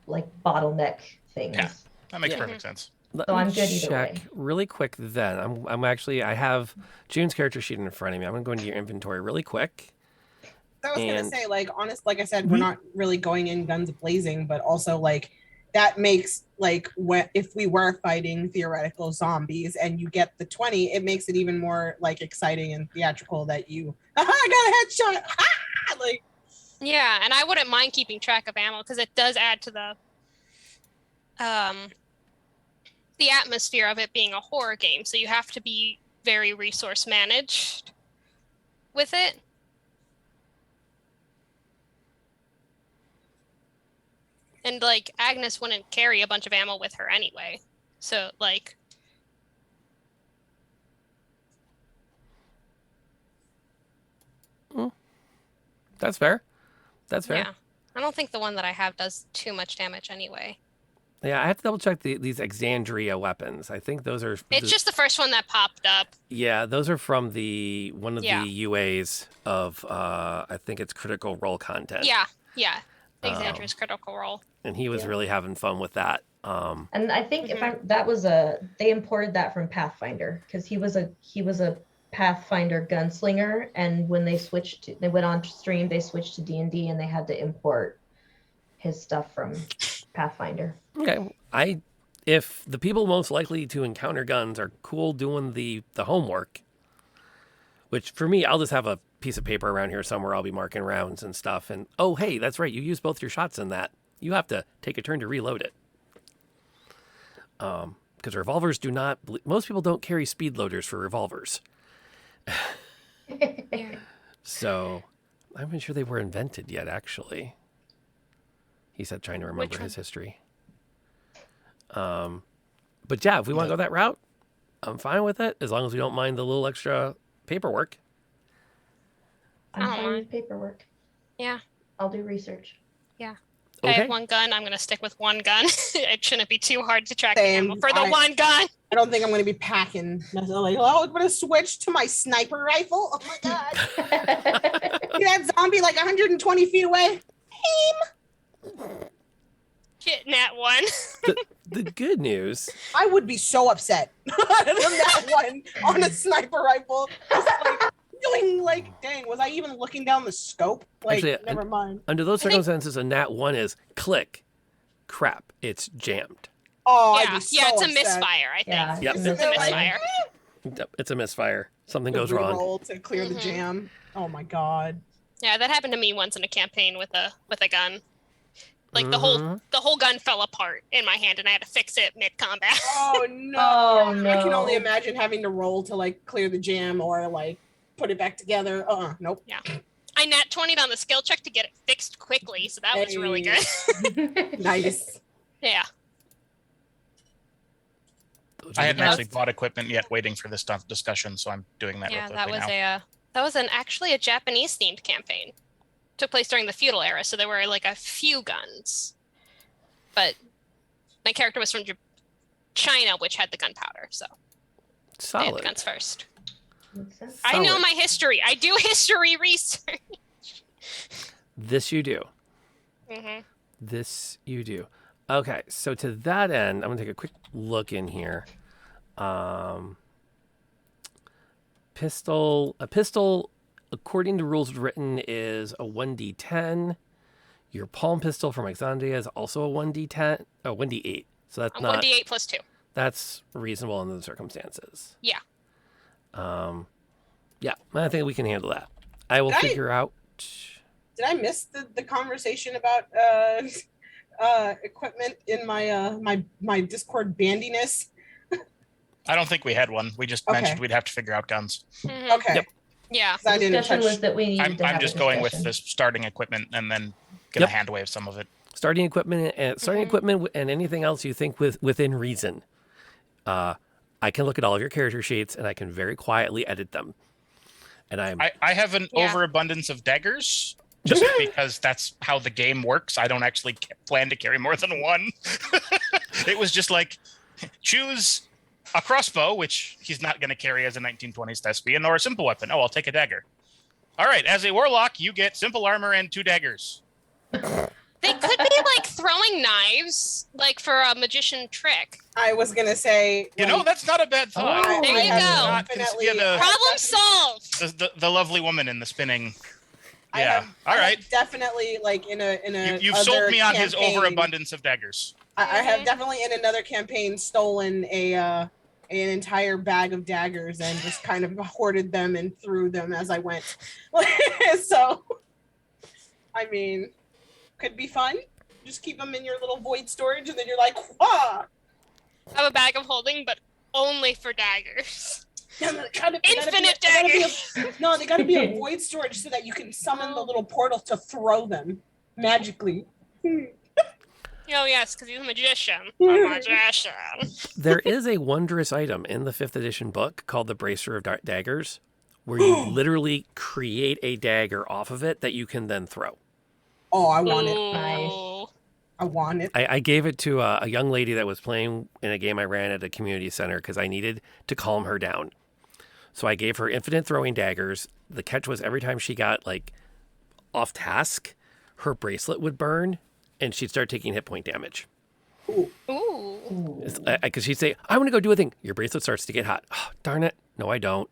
bottleneck things. Yeah, that makes perfect sense. Let So me I'm good either check way. really quick then. I have June's character sheet in front of me. I'm going to go into your inventory really quick. I was gonna say, like I said, we're not really going in guns blazing, but also that makes if we were fighting theoretical zombies and you get the 20, it makes it even more exciting and theatrical that you I got a headshot. Yeah, and I wouldn't mind keeping track of ammo because it does add to the atmosphere of it being a horror game. So you have to be very resource managed with it. And Agnes wouldn't carry a bunch of ammo with her anyway. So That's fair. That's fair. Yeah. I don't think the one that I have does too much damage anyway. Yeah, I have to double check these Exandria weapons. I think those are. It's just the first one that popped up. Yeah, those are from one of Yeah. the UAs of I think it's Critical Role content. Yeah. Exandria's Critical Role. And he was really having fun with that. And I think they imported that from Pathfinder because he was a Pathfinder gunslinger, and when they went on stream, they switched to D&D, and they had to import his stuff from Pathfinder. Okay, if the people most likely to encounter guns are cool doing the homework, which for me, I'll just have a piece of paper around here somewhere. I'll be marking rounds and stuff. And oh, hey, that's right, you used both your shots in that. You have to take a turn to reload it. Because revolvers do not. Most people don't carry speed loaders for revolvers. So, I'm not sure they were invented yet, actually. He said, trying to remember his history. But yeah, if we want to go that route, I'm fine with it, as long as we don't mind the little extra paperwork. I'm fine with paperwork. Yeah. I'll do research. Yeah. Okay. I have one gun. I'm going to stick with one gun. It shouldn't be too hard to track Same. ammo for the one gun. I don't think I'm going to be packing necessarily. Oh, I'm going to switch to my sniper rifle. Oh my god! See that zombie like 120 feet away? Aim. Getting that one. The good news. I would be so upset from that one on a sniper rifle. Just like doing like, dang, was I even looking down the scope? Like, Actually, never mind. Under those circumstances, a nat 1 is click. Crap, it's jammed. Oh, I'd Yeah, be so it's a upset. misfire, I think. Yeah, Yep. It's a misfire. Yep, it's a misfire. Something The goes wrong. reroll to clear the jam. Oh my god. Yeah, that happened to me once in a campaign with a gun. Like the whole gun fell apart in my hand, and I had to fix it mid combat. Oh no. Oh, no. I can only imagine having to roll to like clear the jam or like put it back together. Nope. Yeah. I nat 20'd on the skill check to get it fixed quickly, so that was really good. Nice. Yeah. I hadn't actually bought equipment yet, waiting for this discussion, so I'm doing that. Yeah, real that quickly was now. actually a Japanese themed campaign. Took place during the feudal era, so there were like a few guns. But my character was from China, which had the gunpowder, so they had the Solid. guns first. Makes sense. I know Solid. my history. I do history research. This you do. Mm-hmm. This you do. Okay, so to that end, I'm gonna take a quick look in here. A pistol, according to rules written, is a 1d10. Your palm pistol from Exandria is also a 1d10, 1d8. So that's I'm not. 1d8 plus 2. That's reasonable under the circumstances. Yeah. Yeah, I think we can handle that. I will Right. figure out. Did I miss the conversation about equipment in my Discord bandiness? I don't think we had one. We just Okay. mentioned we'd have to figure out guns. Mm-hmm. Okay. Yep. Yeah. 'Cause I The didn't discussion touch. was that we needed to I'm have just a going with discussion. this starting equipment and then Yep. gonna hand wave some of it. Starting equipment and anything else you think within reason. I can look at all of your character sheets and I can very quietly edit them. And I have an Yeah. overabundance of daggers just because that's how the game works. I don't actually plan to carry more than one. It was just like, choose a crossbow, which he's not going to carry as a 1920s thespian, or a simple weapon. Oh, I'll take a dagger. All right, as a warlock, you get simple armor and 2 daggers. They could be like throwing knives, like for a magician trick. I was gonna say. You know, that's not a bad thought. I- There I you have go. Not definitely- consider Problem solved. the lovely woman in the spinning. I Yeah. have- All I have right. definitely like in a. You've other sold me on his campaign- overabundance of daggers. I have definitely in another campaign stolen an entire bag of daggers and just kind of hoarded them and threw them as I went. So, I mean, could be fun. Just keep them in your little void storage, and then you're like, "Wah!" I have a bag of holding, but only for daggers. Infinite daggers. No, they got to be a void storage so that you can summon the little portal to throw them magically. Oh yes, because he's a magician. A magician. there is a wondrous item in the 5th edition book called the Bracer of Daggers, where you literally create a dagger off of it that you can then throw. Oh, I want it. Ooh. I want it. I gave it to a young lady that was playing in a game I ran at a community center because I needed to calm her down. So I gave her infinite throwing daggers. The catch was every time she got like off task, her bracelet would burn and she'd start taking hit point damage. Ooh. Because she'd say, I want to go do a thing. Your bracelet starts to get hot. Oh, darn it. No, I don't.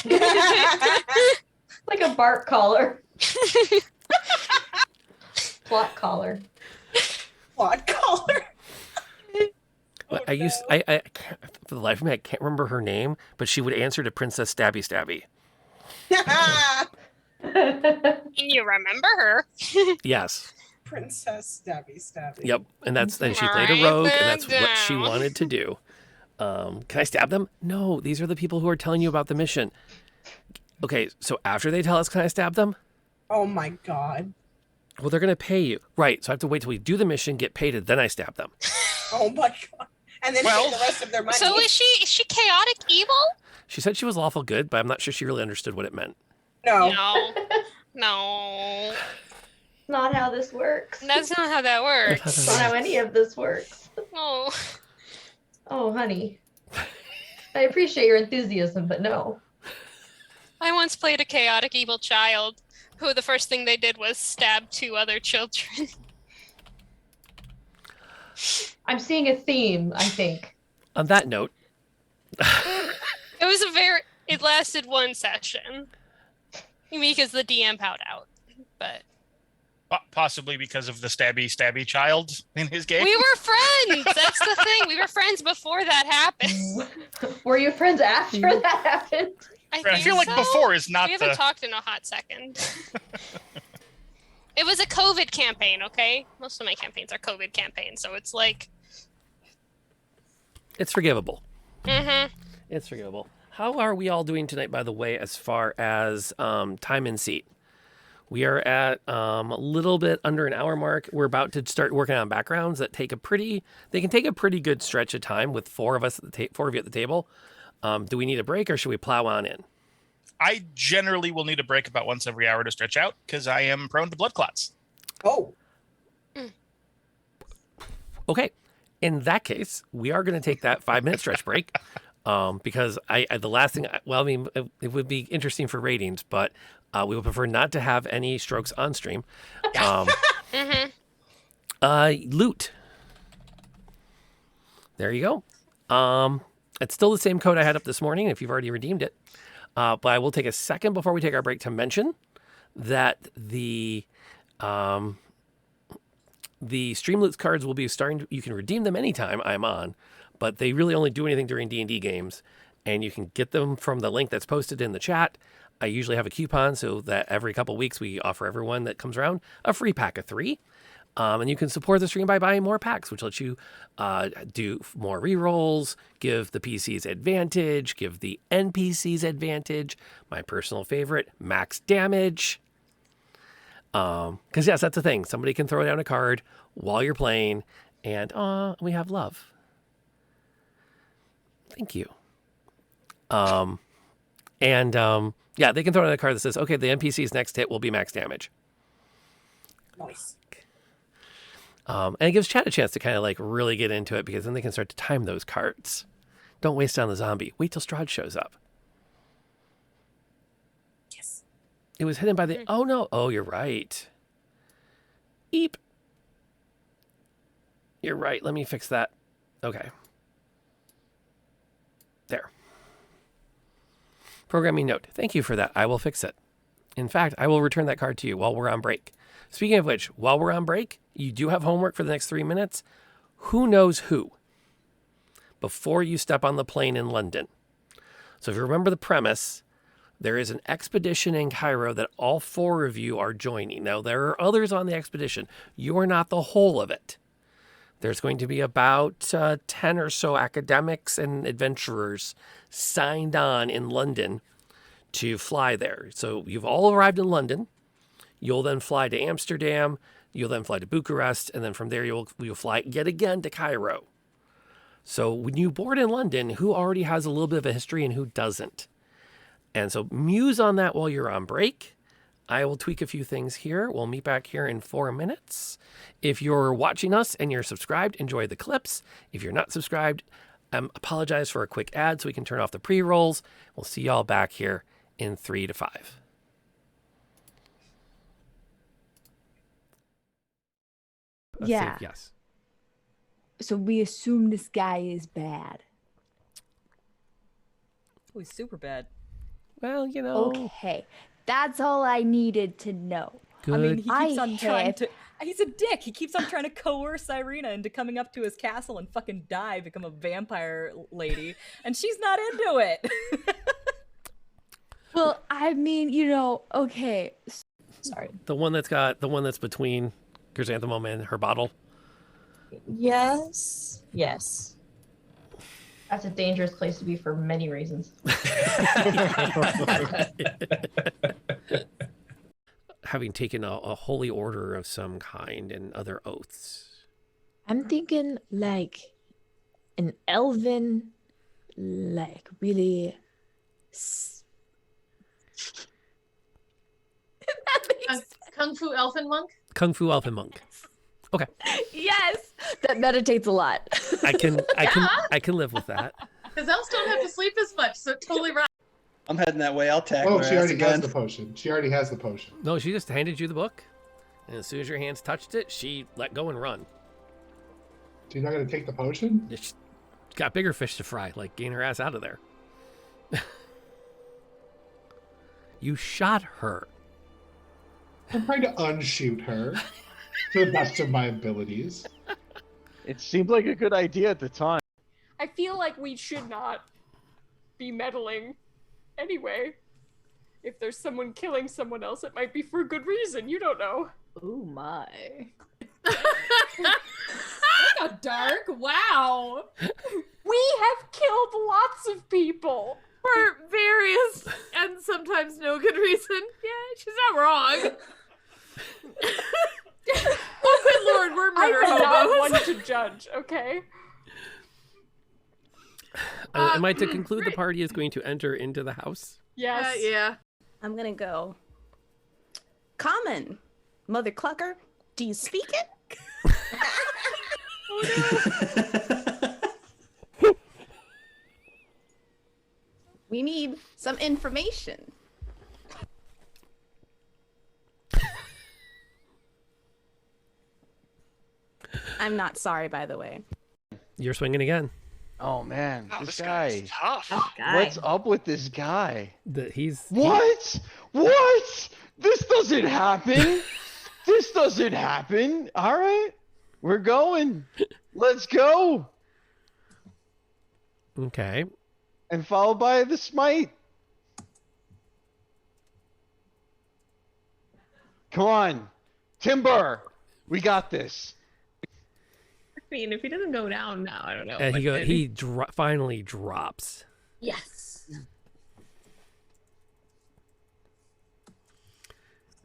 Like a bark collar. Plot collar. Plot collar. I can't, for the life of me, I can't remember her name, but she would answer to Princess Stabby Stabby. And you remember her. Yes. Princess Stabby Stabby. Yep. And she played a rogue, and that's what she wanted to do. Can I stab them? No, these are the people who are telling you about the mission. Okay, so after they tell us, can I stab them? Oh my god. Well, they're going to pay you. Right, so I have to wait till we do the mission, get paid, and then I stab them. Oh my god. And then take the rest of their money. So is she chaotic evil? She said she was lawful good, but I'm not sure she really understood what it meant. No. No. Not how this works. That's not how that works. That's not how any of this works. Oh. Oh, honey. I appreciate your enthusiasm, but no. I once played a chaotic evil child who the first thing they did was stab 2 other children. I'm seeing a theme, I think. On that note, It lasted 1 session. Because the DM powed out. But Possibly because of the stabby child in his game. we were friends. That's the thing. We were friends before that happened. Were you friends after that happened? I feel like so. before is not We haven't talked in a hot second. It was a COVID campaign, okay? Most of my campaigns are COVID campaigns, so it's like... it's forgivable. Mm-hmm. It's forgivable. How are we all doing tonight, by the way, as far as time in seat? We are at a little bit under an hour mark. We're about to start working on backgrounds that can take a pretty good stretch of time with 4 of us, 4 of you at the table. Do we need a break or should we plow on in? I generally will need a break about once every hour to stretch out because I am prone to blood clots. Oh. Okay. In that case, we are going to take that 5-minute stretch break because the last thing, it would be interesting for ratings, but we would prefer not to have any strokes on stream. Loot. There you go. It's still the same code I had up this morning if you've already redeemed it. But I will take a second before we take our break to mention that the Streamloots cards will be starting. You can redeem them anytime I'm on, but they really only do anything during D&D games, and you can get them from the link that's posted in the chat. I usually have a coupon so that every couple weeks we offer everyone that comes around a free pack of 3. And you can support the stream by buying more packs, which lets you do more rerolls, give the PCs advantage, give the NPCs advantage. My personal favorite, max damage. Because yes, that's the thing. Somebody can throw down a card while you're playing, and we have love. Thank you. Yeah, they can throw down a card that says, okay, the NPC's next hit will be max damage. Nice. And it gives chat a chance to kind of like really get into it because then they can start to time those cards. Don't waste it on the zombie. Wait till Strahd shows up. Yes. It was hidden by the... Oh, no. Oh, you're right. Eep. You're right. Let me fix that. Okay. There. Programming note. Thank you for that. I will fix it. In fact, I will return that card to you while we're on break. Speaking of which, while we're on break, you do have homework for the next 3 minutes. Who knows who? Before you step on the plane in London. So if you remember the premise, there is an expedition in Cairo that all 4 of you are joining. Now, there are others on the expedition. You are not the whole of it. There's going to be about 10 or so academics and adventurers signed on in London to fly there. So you've all arrived in London. You'll then fly to Amsterdam. You'll then fly to Bucharest. And then from there, you'll fly yet again to Cairo. So when you board in London, who already has a little bit of a history and who doesn't? And so muse on that while you're on break. I will tweak a few things here. We'll meet back here in 4 minutes. If you're watching us and you're subscribed, enjoy the clips. If you're not subscribed, apologize for a quick ad so we can turn off the pre-rolls. We'll see y'all back here in 3 to 5. Yeah. Yes. So we assume this guy is bad. Oh, he's super bad. Well, you know. Okay. That's all I needed to know. Good. I mean, he keeps on trying have- to. He's a dick. He keeps on trying to coerce Irina into coming up to his castle and fucking die, become a vampire lady, and she's not into it. Well, I mean, okay. Sorry. The one that's between Chrysanthemum and her bottle. Yes. Yes. That's a dangerous place to be for many reasons. Having taken a holy order of some kind and other oaths. I'm thinking like an elven, like really. That makes sense. Kung Fu Elfin Monk? Kung Fu Elfin Monk. Okay. Yes, that meditates a lot. I can live with that. Because elves don't have to sleep as much, so totally right. I'm heading that way. I'll tackle Oh, her she ass already has again. the potion. She already has the potion. No, she just handed you the book, and as soon as your hands touched it, she let go and run. She's not going to take the potion? She's got bigger fish to fry, like getting her ass out of there. You shot her. I'm trying to unshoot her to the best of my abilities. It seemed like a good idea at the time. I feel like we should not be meddling anyway. If there's someone killing someone else, it might be for a good reason. You don't know. Oh my. That got dark. Wow. We have killed lots of people. For various and sometimes no good reason. Yeah, she's not wrong. Oh, good lord, we're murder I'm not hobos. one to judge, okay? Am I to conclude the party is going to enter into the house? Yes. Yeah. I'm gonna go. Common, Mother Clucker, do you speak it? We need some information. I'm not sorry, by the way. You're swinging again. Oh man, Oh, this guy's guy. tough. What's up with this guy? He's What? What? This doesn't happen. This doesn't happen. All right, we're going. Let's go. Okay. And followed by the smite. Come on, Timber. We got this. I mean, if he doesn't go down now, I don't know. And he finally drops. Yes.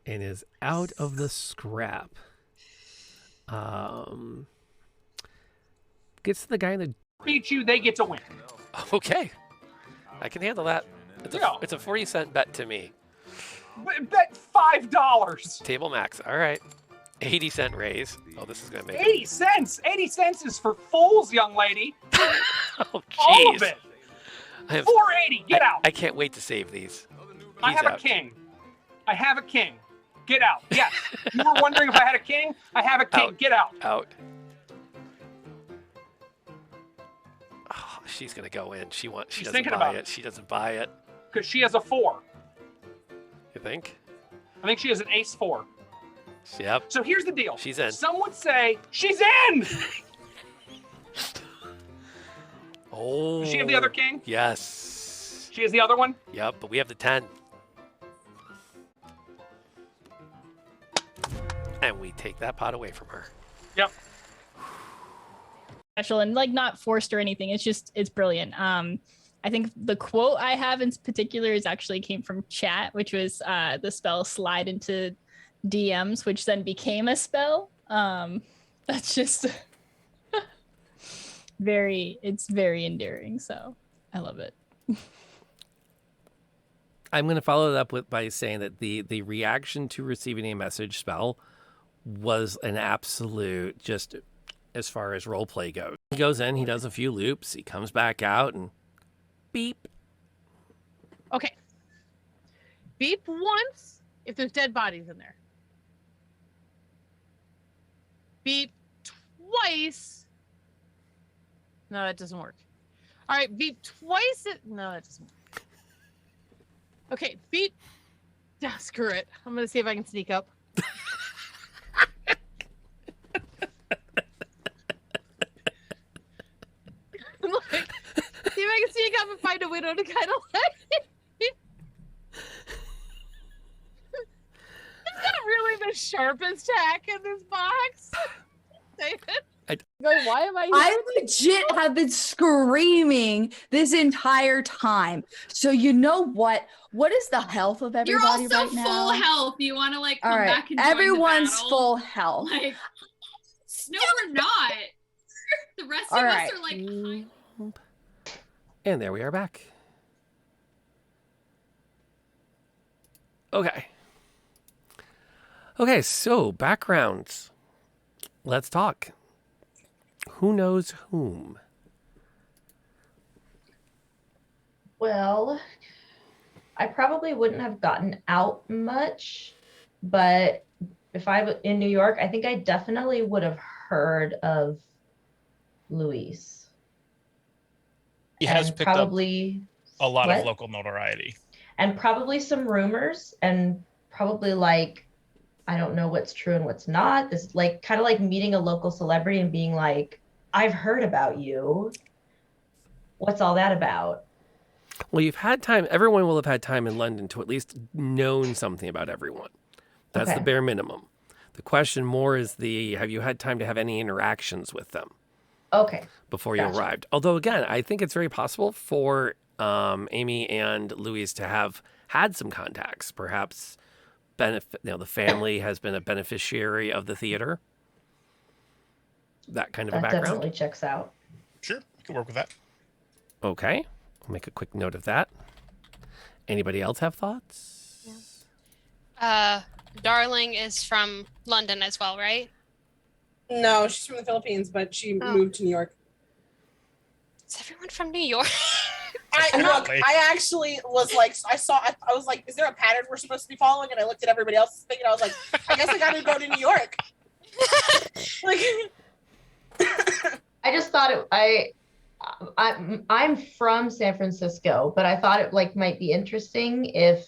And is out of the scrap. Gets to the guy in the... Beat you, they get to win. Okay. I can handle that. Yeah. It's a 40-cent bet to me. Bet $5. Table max. All right. 80-cent raise. Oh, this is going to make 80 cents. 80 cents is for fools, young lady. Oh, All of jeez. it. I have... 480. Get out. I can't wait to save these. I He's have out. a king. I have a king. Get out. Yes. You were wondering if I had a king? I have a king. Out. Get out. Out. Oh, she's going to go in. She She's doesn't thinking buy about it. it. She doesn't buy it. Because she has a 4. You think? I think she has an ace 4. Yep. So here's the deal. She's in. Some would say, she's in! Oh. Does she have the other king? Yes. She has the other one? Yep, but we have the 10. And we take that pot away from her. Yep. Special and like not forced or anything. It's brilliant. I think the quote I have in particular is actually came from chat, which was the spell slide into DMs, which then became a spell. That's just it's very endearing. So I love it. I'm going to follow it up by saying that the reaction to receiving a message spell was an absolute, just as far as role play goes. He goes in, he does a few loops, he comes back out, and beep. Okay. Beep once if there's dead bodies in there. Beep twice. No, that doesn't work. All right, beep twice. No, that doesn't work. Okay, beep. Yeah, screw it. I'm going to see if I can sneak up. Like, see if I can sneak up and find a widow to kind of like. It's not really the sharpest tack in this box. David. Why am I? I legit have been screaming this entire time. So you know what? What is the health of You're everybody also right now? full health. You want to like come All right, back and join everyone's the battle? full health. Like, no, we're not. The rest All of right. us are like. And there we are back. Okay. Okay, so backgrounds. Let's talk. Who knows whom? Well, I probably wouldn't have gotten out much, but if I was in New York, I think I definitely would have heard of Luis. He has And picked up probably a lot what? of local notoriety. And probably some rumors, and probably like, I don't know what's true and what's not. This like kind of like meeting a local celebrity and being like, I've heard about you. What's all that about? Well, you've had time. Everyone will have had time in London to at least known something about everyone. That's Okay. the bare minimum. The question more is have you had time to have any interactions with them? Okay. Before you arrived. Although, again, I think it's very possible for Amy and Louise to have had some contacts. Perhaps the family has been a beneficiary of the theater. That kind of a That background. definitely checks out. Sure, I can work with that. Okay. I'll make a quick note of that. Anybody else have thoughts? Darling is from London as well, right? No, she's from the Philippines, but she Oh. moved to New York. Is everyone from New York? I actually was like, I was like, is there a pattern we're supposed to be following? And I looked at everybody else's thing and I was like, I guess I gotta go to New York. Like, I just thought I'm from San Francisco, but I thought it like might be interesting if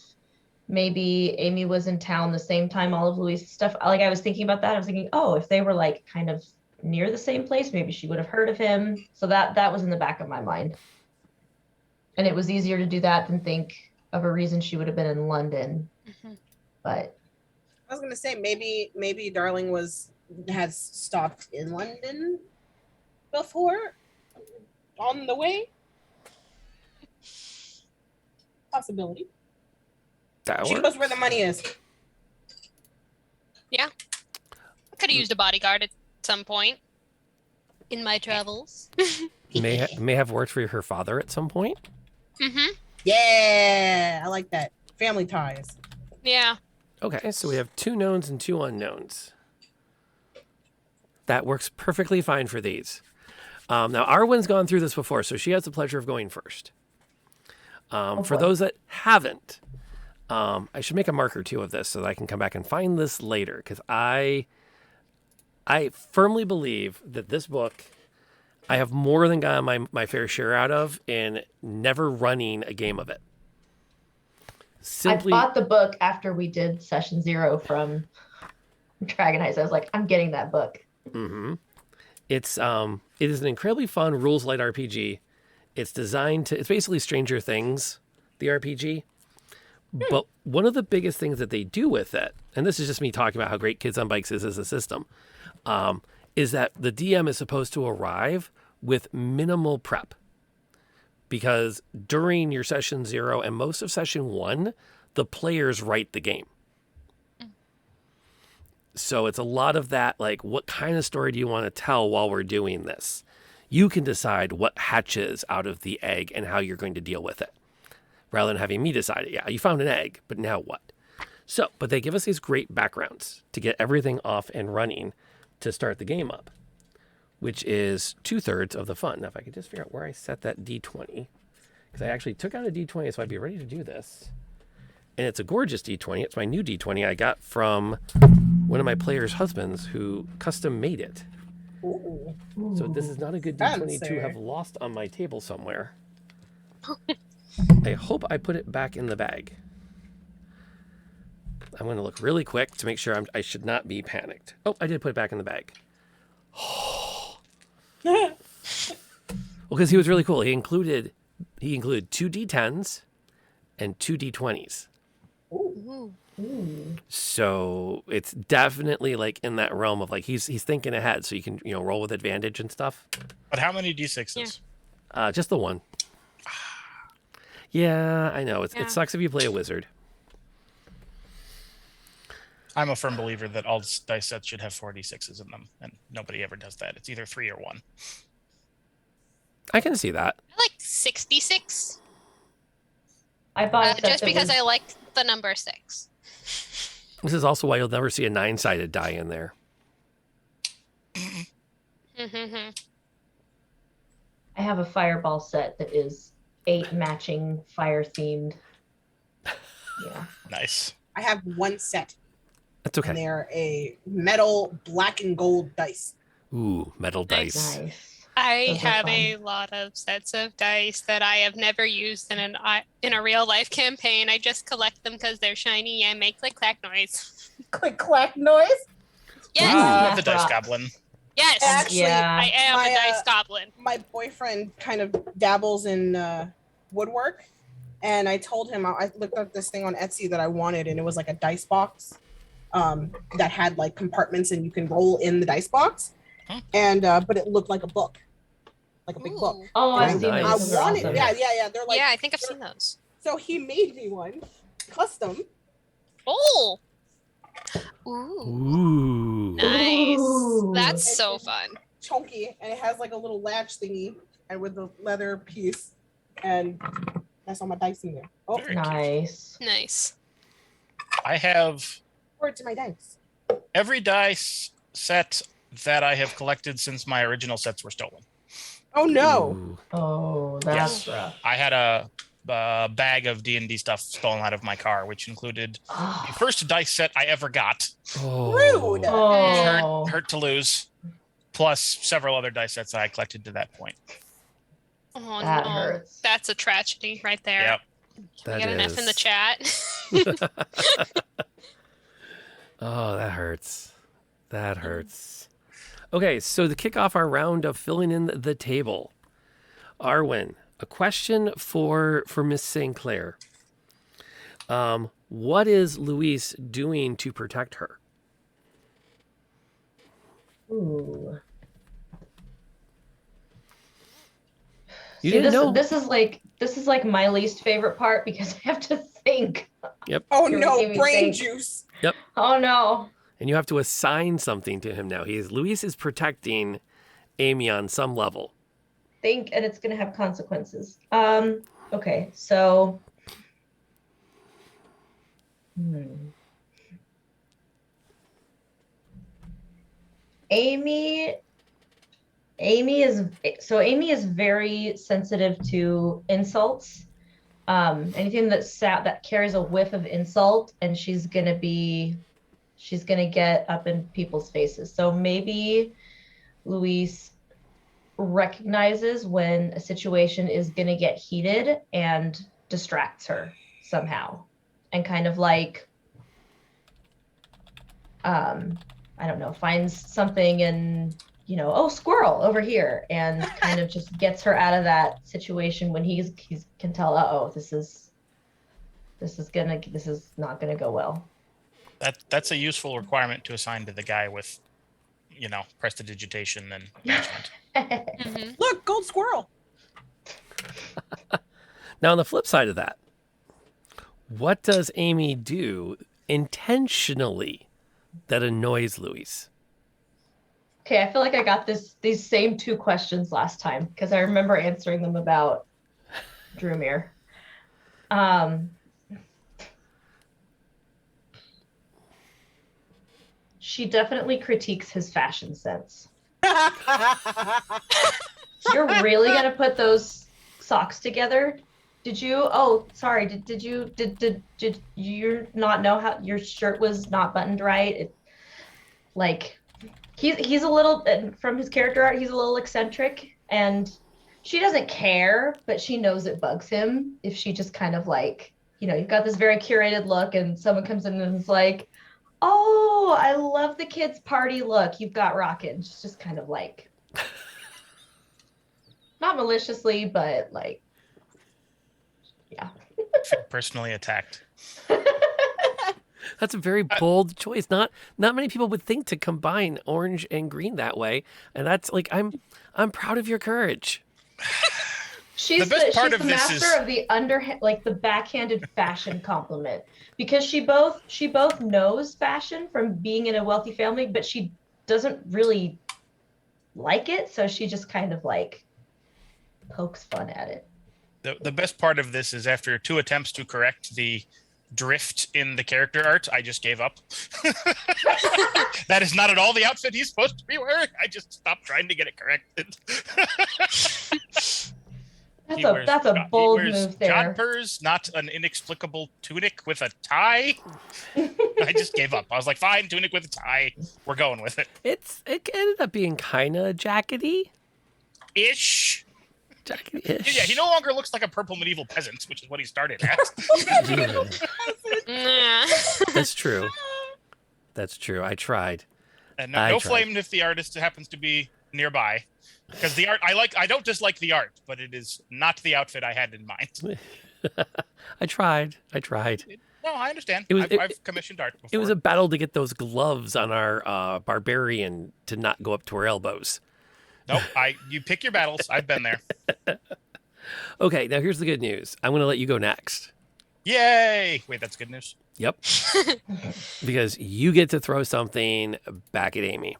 maybe Amy was in town the same time all of Louise's stuff. Like I was thinking about that. I was thinking, oh, if they were like kind of near the same place, maybe she would have heard of him. So that was in the back of my mind. And it was easier to do that than think of a reason she would have been in London. Mm-hmm. But I was gonna say maybe Darling has stopped in London before on the way. Possibility. She knows where the money is. Yeah. Could have used a bodyguard at some point in my travels. May have worked for her father at some point. Mm-hmm. Yeah, I like that. Family ties. Yeah. Okay, so we have 2 knowns and 2 unknowns. That works perfectly fine for these. Now, Arwen's gone through this before, so she has the pleasure of going first. For those that haven't, I should make a marker too of this so that I can come back and find this later, because I firmly believe that this book I have more than gotten my fair share out of in never running a game of it. I bought the book after we did session 0 from Dragon Heist. I was like, I'm getting that book. Mm-hmm. It is an incredibly fun rules light RPG. It's basically Stranger Things, the RPG. But one of the biggest things that they do with it, and this is just me talking about how great Kids on Bikes is as a system, is that the DM is supposed to arrive with minimal prep. Because during your session 0 and most of session 1, the players write the game. So it's a lot of that, like, what kind of story do you want to tell while we're doing this? You can decide what hatches out of the egg and how you're going to deal with it. rather than having me decide it. Yeah, you found an egg, but now what? So, but they give us these great backgrounds to get everything off and running to start the game up, which is 2/3 of the fun. Now, if I could just figure out where I set that D20, because I actually took out a D20, so I'd be ready to do this. And it's a gorgeous D20. It's my new D20 I got from one of my players' husbands who custom made it. Ooh. So this is not a good D20 to Fancy. have lost on my table somewhere. I hope I put it back in the bag. I'm going to look really quick to make sure I should not be panicked. Oh, I did put it back in the bag. Well, because he was really cool. He included 2 D10s and 2 D20s. Ooh. So it's definitely like in that realm of like he's thinking ahead, so you can roll with advantage and stuff. But how many D6s? Just the one. Yeah, I know. It sucks if you play a wizard. I'm a firm believer that all dice sets should have 4 D6s in them, and nobody ever does that. It's either 3 or 1. I can see that. I like 66. I bought a set just that because was- I like the number 6. This is also why you'll never see a 9-sided die in there. I have a fireball set that is 8 matching fire themed. Yeah. Nice. I have one set. That's okay. And they're a metal black and gold dice. Ooh, metal dice. I Those are have fun. a lot of sets of dice that I have never used in a real life campaign. I just collect them because they're shiny and make click clack noise. Click clack noise? Yes. The dice goblin. Yes. Actually, I am a dice goblin. My boyfriend kind of dabbles in woodwork, and I told him I looked up this thing on Etsy that I wanted, and it was like a dice box that had like compartments, and you can roll in the dice box, and but it looked like a book, like a big book. Oh, And I've seen I those. Those are wanted, awesome. yeah. They're like, Yeah, I think I've seen those. So he made me one, custom. Oh. Ooh. Nice. That's so fun. Chunky, and it has like a little latch thingy, and with the leather piece, and that's all my dice in there. Oh, Nice. Nice. I have Word to my dice. every dice set that I have collected since my original sets were stolen. Oh no! Oh, that's rough. I had a bag of D&D stuff stolen out of my car, which included the first dice set I ever got. Rude. Oh. Hurt to lose, plus several other dice sets that I collected to that point. Oh That no. hurts. That's a tragedy right there. Yep. Can That we get an F in the is. chat? Oh, that hurts. That hurts. Okay, so to kick off our round of filling in the table, Arwen, a question for Miss St. Clair. What is Louise doing to protect her? Ooh. You See, didn't know? this is like my least favorite part because I have to think. Yep. Oh You're no, making me brain think. juice. Yep. Oh no. And you have to assign something to him now. Louise is protecting Amy on some level. Think, and it's gonna have consequences. Okay, so Amy is very sensitive to insults. Anything that carries a whiff of insult, and she's gonna get up in people's faces. So maybe Louise recognizes when a situation is gonna get heated and distracts her somehow, and kind of like I don't know, finds something and oh, squirrel over here, and kind of just gets her out of that situation when he can tell, oh, this is not gonna go well. That's a useful requirement to assign to the guy with, prestidigitation and management. Look, gold squirrel. Now, on the flip side of that, what does Amy do intentionally that annoys Louise? Okay, I feel like I got these same 2 questions last time because I remember answering them about Drumir. Um, she definitely critiques his fashion sense. You're really gonna put those socks together? Did you? Oh, sorry. Did you not know how your shirt was not buttoned right? Like he's a little, from his character art, he's a little eccentric, and she doesn't care, but she knows it bugs him if she just kind of like, you've got this very curated look, and someone comes in and is like, "Oh, I love the kids' party look you've got rocking." She's just kind of like, not maliciously, but like, yeah. Personally attacked. That's a very bold choice. Not many people would think to combine orange and green that way, and that's like, I'm proud of your courage. She's the master of the underhand, like the backhanded fashion compliment, because she both knows fashion from being in a wealthy family, but she doesn't really like it, so she just kind of like pokes fun at it. The best part of this is after 2 attempts to correct the drift in the character art, I just gave up. That is not at all the outfit he's supposed to be wearing. I just stopped trying to get it corrected. That's a bold move there. Jodhpurs, not an inexplicable tunic with a tie. I just gave up. I was like, fine, tunic with a tie. We're going with it. It ended up being kind of jackety. Ish. Jackety-ish. Yeah, he no longer looks like a purple medieval peasant, which is what he started at. That's true. That's true. I tried. And no flame if the artist happens to be nearby. Because the art, I don't dislike the art, but it is not the outfit I had in mind. I tried. No, I understand. I've commissioned art before. It was a battle to get those gloves on our barbarian to not go up to her elbows. Nope, you pick your battles. I've been there. Okay, now here's the good news. I'm going to let you go next. Yay! Wait, that's good news? Yep. Because you get to throw something back at Amy.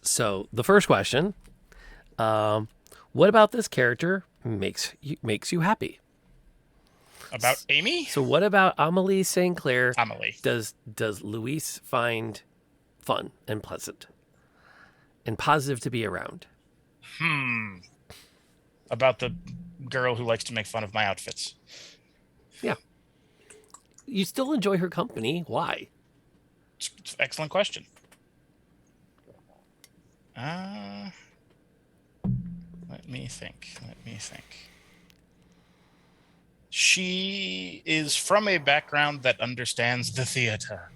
So the first question, what about this character makes you happy? About Amy? So what about Amelie St. Clair? Amelie. Does Luis find fun and pleasant and positive to be around? About the girl who likes to make fun of my outfits. Yeah. You still enjoy her company. Why? It's an excellent question. Let me think. She is from a background that understands the theater.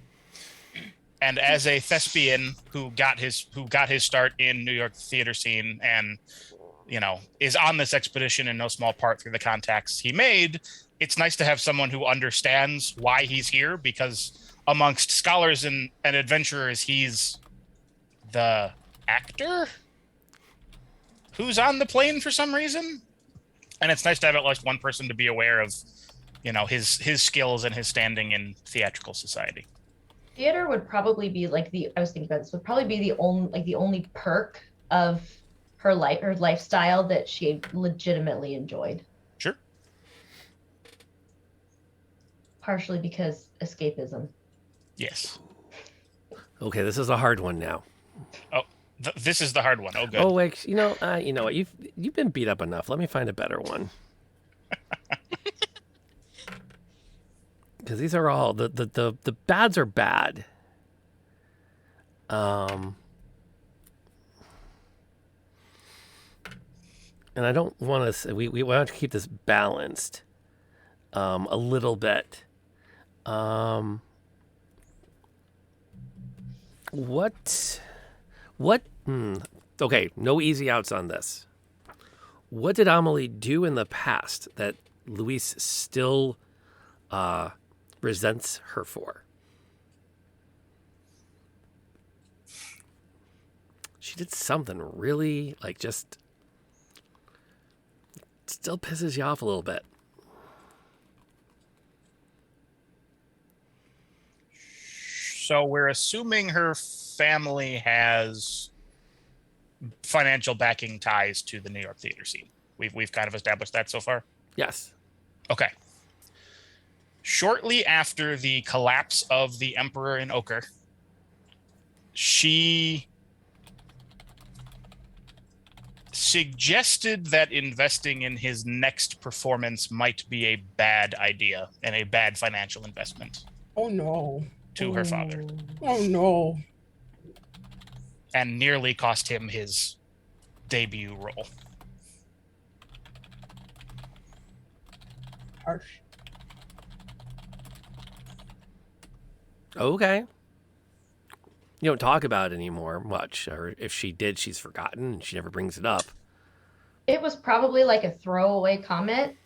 And as a thespian who got his start in New York theater scene and, is on this expedition in no small part through the contacts he made, it's nice to have someone who understands why he's here, because amongst scholars and adventurers, he's the actor who's on the plane for some reason. And it's nice to have at least one person to be aware of, his skills and his standing in theatrical society. Theater would probably be like I was thinking about this, would probably be the only perk of her lifestyle that she legitimately enjoyed. Sure. Partially because escapism. Yes. Okay, this is a hard one now. Oh, this is the hard one. Oh, good. Oh, wait, you know what? You've been beat up enough. Let me find a better one. Because these are all the bads are bad. And I don't want to. We want to keep this balanced, a little bit. What? Okay, no easy outs on this. What did Amelie do in the past that Luis still resents her for? She did something really, just still pisses you off a little bit. So we're assuming her family has financial backing ties to the New York theater scene. We've kind of established that so far. Yes. Okay. Shortly after the collapse of the Emperor in Ochre, she suggested that investing in his next performance might be a bad idea and a bad financial investment. Oh no. To her father. Oh no. And nearly cost him his debut role. Harsh. Okay. You don't talk about it anymore much, or if she did, she's forgotten and she never brings it up. It was probably like a throwaway comment,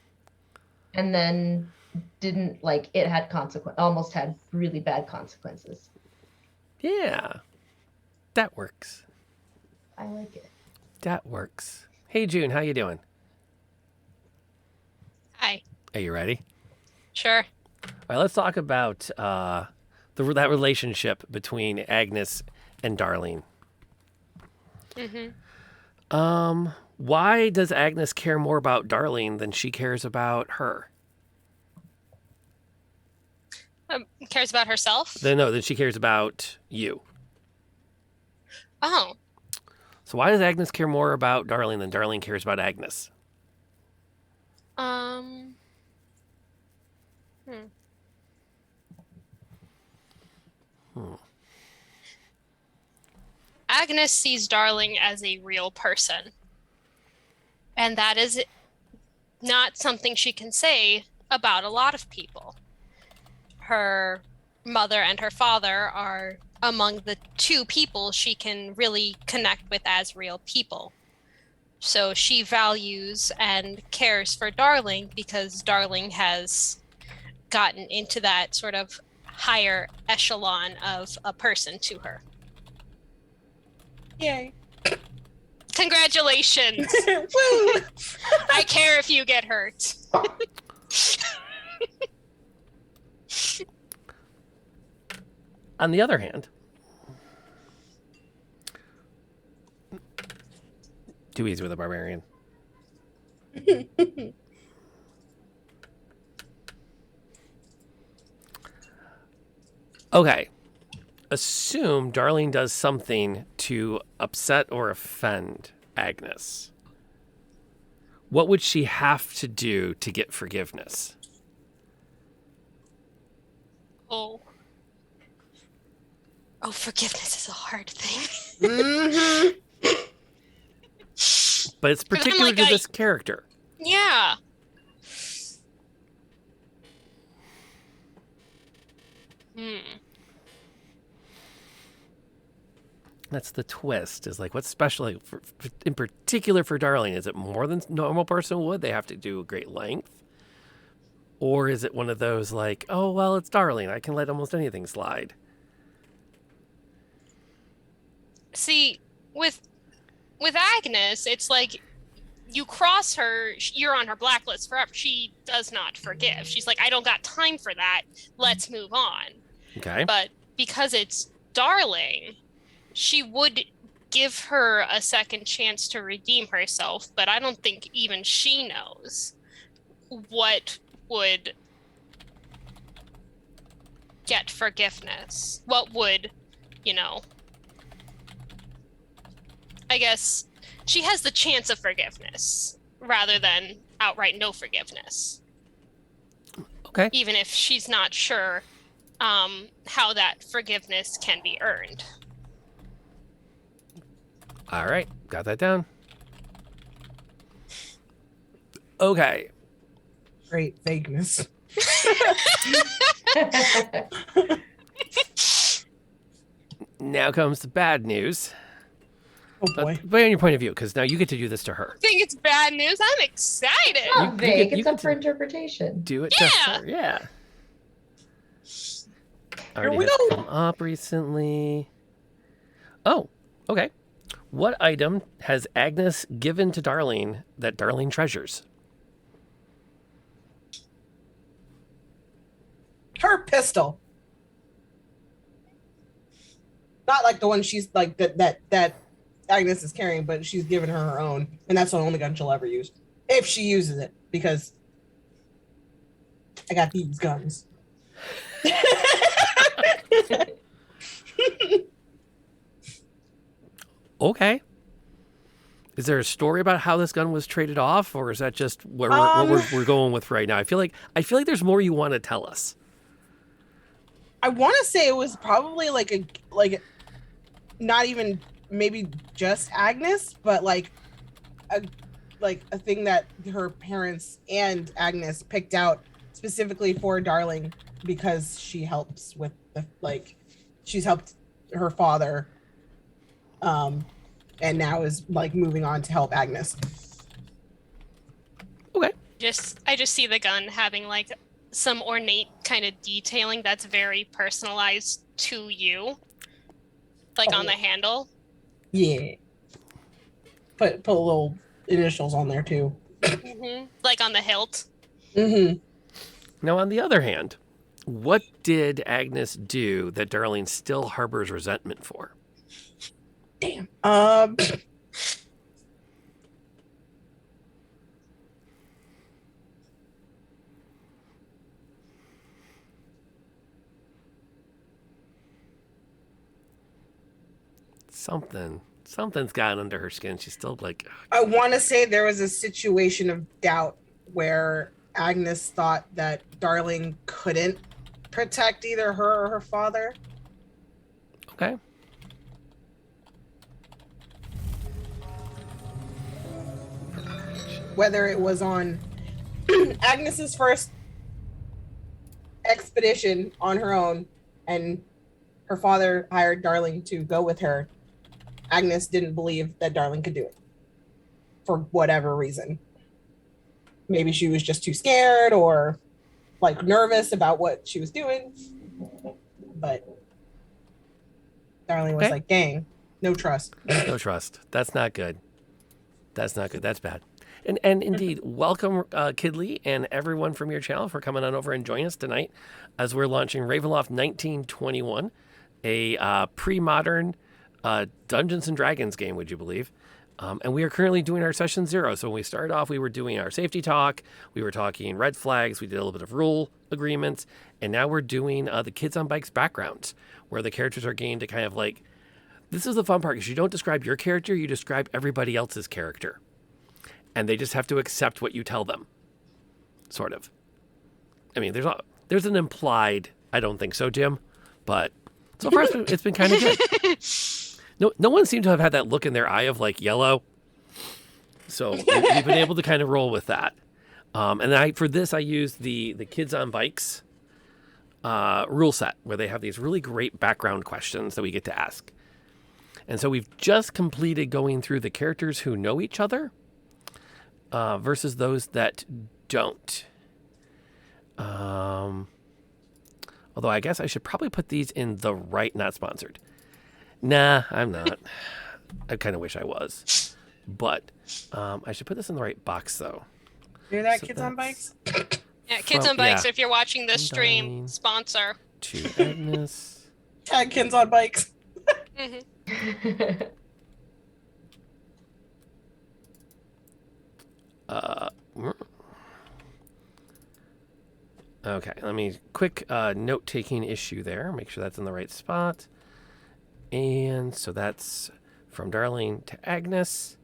and then didn't like it had almost had really bad consequences. Yeah, that works. I like it. That works. Hey, June, how you doing? Hi. Are you ready? Sure. All right, let's talk about that relationship between Agnes and Darlene. Mm-hmm. Why does Agnes care more about Darlene than she cares about her? Cares about herself? Than she cares about you. Oh. So why does Agnes care more about Darlene than Darlene cares about Agnes? Agnes sees Darling as a real person. And that is not something she can say about a lot of people. Her mother and her father are among the two people she can really connect with as real people. So she values and cares for Darling because Darling has gotten into that sort of higher echelon of a person to her. Yay. Congratulations. I care if you get hurt. On the other hand, too easy with a barbarian. Okay. Assume Darlene does something to upset or offend Agnes. What would she have to do to get forgiveness? Oh, forgiveness is a hard thing. Mm-hmm. But it's particular to this character. Yeah. That's the twist. Is like, what's special, like, in particular for Darlene? Is it more than normal person would? They have to do a great length, or is it one of those like, oh well, it's Darlene, I can let almost anything slide? See, with Agnes, it's like you cross her, you're on her blacklist forever. She does not forgive. She's like, I don't got time for that. Let's move on. Okay. But because it's Darling, she would give her a second chance to redeem herself, but I don't think even she knows what would get forgiveness. What would, I guess she has the chance of forgiveness rather than outright no forgiveness. Okay. Even if she's not sure how that forgiveness can be earned. All right, got that down. Okay. Great vagueness. Now comes the bad news. Oh boy. But on your point of view, because now you get to do this to her. I think it's bad news. I'm excited. Not vague. It's up for interpretation. Do it to her. Yeah. Already has come up recently. Oh, okay. What item has Agnes given to Darlene that Darlene treasures? Her pistol. Not like the one she's like that Agnes is carrying, but she's given her own, and that's the only gun she'll ever use if she uses it, because I got these guns. Okay. Is there a story about how this gun was traded off, or is that just what we're going with right now? I feel like there's more you want to tell us. I want to say it was probably like not even maybe just Agnes, but like a thing that her parents and Agnes picked out specifically for Darling because she helps with she's helped her father, and now is like moving on to help Agnes. Okay. I just see the gun having like some ornate kind of detailing that's very personalized to you, like on the handle. Yeah. Put little initials on there too. Mm-hmm. Like on the hilt. Mm-hmm. Now, on the other hand, what did Agnes do that Darlene still harbors resentment for? Damn. Something's gotten under her skin. She's still like... I want to say there was a situation of doubt where Agnes thought that Darling couldn't protect either her or her father. Okay. Whether it was on Agnes's first expedition on her own and her father hired Darling to go with her, Agnes didn't believe that Darling could do it for whatever reason. Maybe she was just too scared or like nervous about what she was doing. But Darling was like, dang, no trust. No trust. That's not good. That's not good. That's bad. And indeed, welcome, Kidley, and everyone from your channel for coming on over and joining us tonight as we're launching Ravenloft 1921, a pre-modern Dungeons and Dragons game, would you believe? And we are currently doing our session 0. So when we started off, we were doing our safety talk. We were talking red flags. We did a little bit of rule agreements. And now we're doing the Kids on Bikes backgrounds, where the characters are getting to kind of like... This is the fun part, because you don't describe your character, you describe everybody else's character. And they just have to accept what you tell them, sort of. I mean, there's an implied, I don't think so, Jim, but so far it's been kind of good. No one seemed to have had that look in their eye of like yellow. So we've been able to kind of roll with that. And for this, I used the Kids on Bikes rule set, where they have these really great background questions that we get to ask. And so we've just completed going through the characters who know each other versus those that don't. Although I guess I should probably put these in the right, not sponsored. Nah, I'm not. I kind of wish I was. But I should put this in the right box, though. Hear that, so Kids on Bikes? Yeah, Kids on Bikes, if you're watching this stream, sponsor. To Agnes. Tag Kids on Bikes. Okay, let me quick note-taking issue there. Make sure that's in the right spot. And so that's from Darlene to Agnes.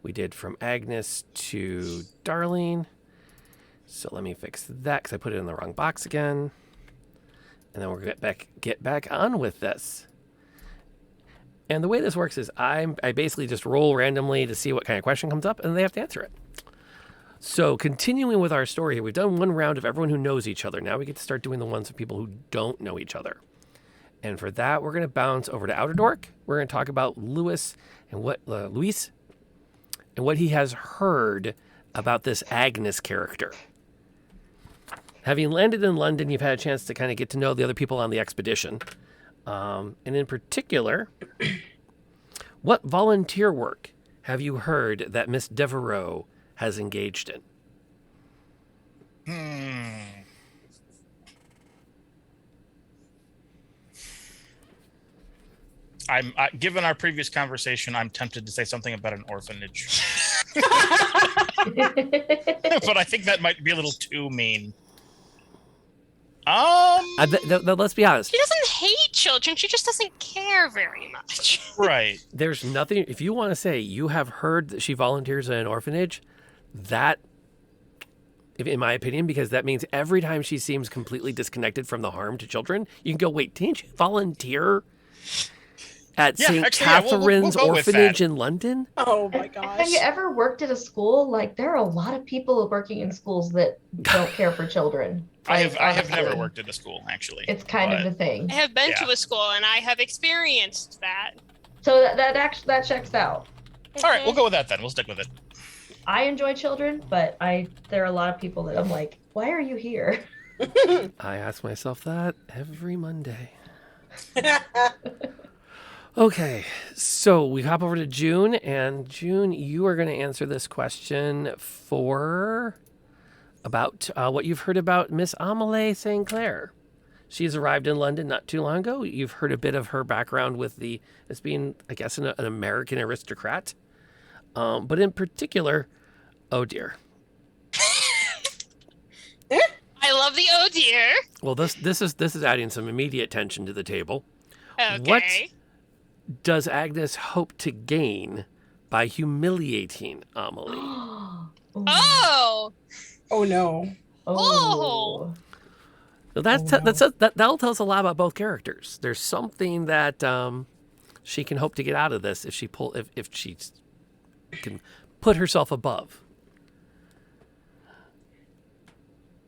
We did from Agnes to Darlene. So let me fix that because I put it in the wrong box again. And then we're going to get back on with this. And the way this works is I basically just roll randomly to see what kind of question comes up, and they have to answer it. So continuing with our story here, we've done one round of everyone who knows each other. Now we get to start doing the ones of people who don't know each other. And for that, we're going to bounce over to Outer Dork. We're going to talk about Luis and what he has heard about this Agnes character. Having landed in London, you've had a chance to kind of get to know the other people on the expedition. And in particular, what volunteer work have you heard that Miss Devereaux has engaged in? Given our previous conversation, I'm tempted to say something about an orphanage. But I think that might be a little too mean. Let's be honest. She doesn't hate children. She just doesn't care very much. Right. There's nothing. If you want to say you have heard that she volunteers at an orphanage, that, in my opinion, because that means every time she seems completely disconnected from the harm to children, you can go, wait, didn't you volunteer at St. Catherine's we'll Orphanage in London? Oh my gosh. Have you ever worked at a school? Like, there are a lot of people working in schools that don't care for children. I have never worked at a school, actually. It's kind of a thing. I have been to a school and I have experienced that. So that checks out. All right, we'll go with that then. We'll stick with it. I enjoy children, but there are a lot of people that I'm like, why are you here? I ask myself that every Monday. Okay, so we hop over to June, and June, you are going to answer this question about what you've heard about Miss Amelie St. Clair. She's arrived in London not too long ago. You've heard a bit of her background as being, I guess, an American aristocrat. But in particular, oh dear. I love the oh dear. Well, this is adding some immediate tension to the table. Okay. What does Agnes hope to gain by humiliating Amelie? Oh. Oh no. Oh. So that'll tell us a lot about both characters. There's something that she can hope to get out of this if she can put herself above.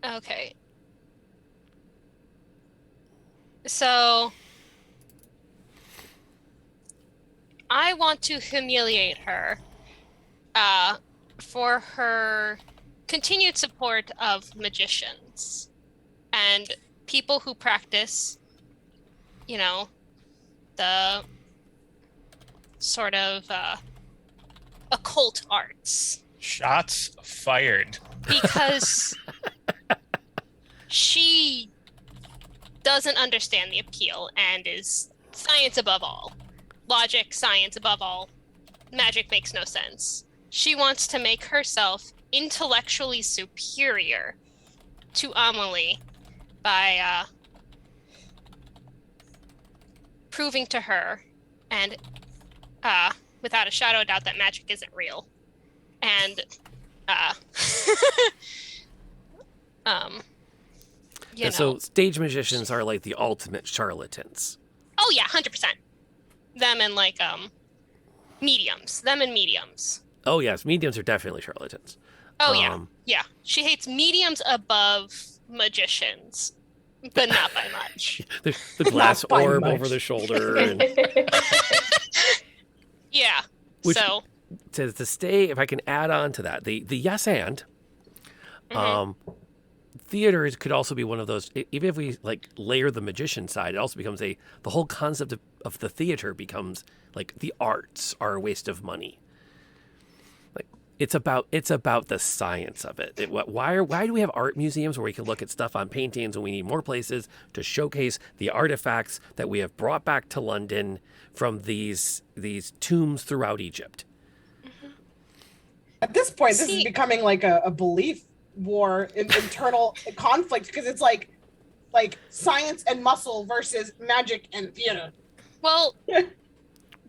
Okay. So I want to humiliate her for her continued support of magicians and people who practice, the sort of occult arts. Shots fired. Because she doesn't understand the appeal and is science above all. Logic, science above all. Magic makes no sense. She wants to make herself intellectually superior to Amelie by proving to her and without a shadow of doubt that magic isn't real. And so stage magicians are like the ultimate charlatans. Oh yeah, 100%. Them and mediums. Them and mediums. Oh yes, mediums are definitely charlatans. Oh yeah, yeah. She hates mediums above magicians, but not by much. the glass orb over the shoulder. And... yeah. So to stay, if I can add on to that, the yes and theater could also be one of those. Even if we layer the magician side, it also becomes the whole concept of the theater becomes like the arts are a waste of money. It's about the science of it. Why do we have art museums where we can look at stuff on paintings, and we need more places to showcase the artifacts that we have brought back to London from these tombs throughout Egypt? At this point, this is becoming like a belief war, internal conflict, because it's like science and muscle versus magic and theater. Well,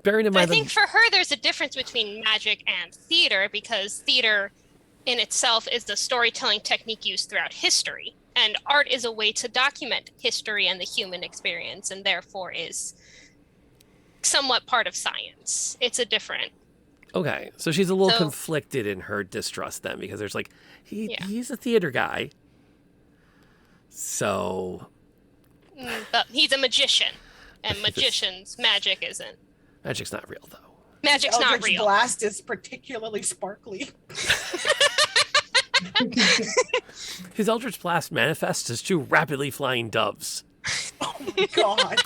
bearing in mind, I think for her, there's a difference between magic and theater, because theater in itself is the storytelling technique used throughout history, and art is a way to document history and the human experience, and therefore is somewhat part of science. It's a different. Okay, so she's a little conflicted in her distrust then, because there's he's a theater guy, so. But he's a magician, and magicians' magic isn't. Magic's not real, though. Magic's not real. Blast is particularly sparkly. His Eldritch Blast manifests as two rapidly flying doves. Oh my god.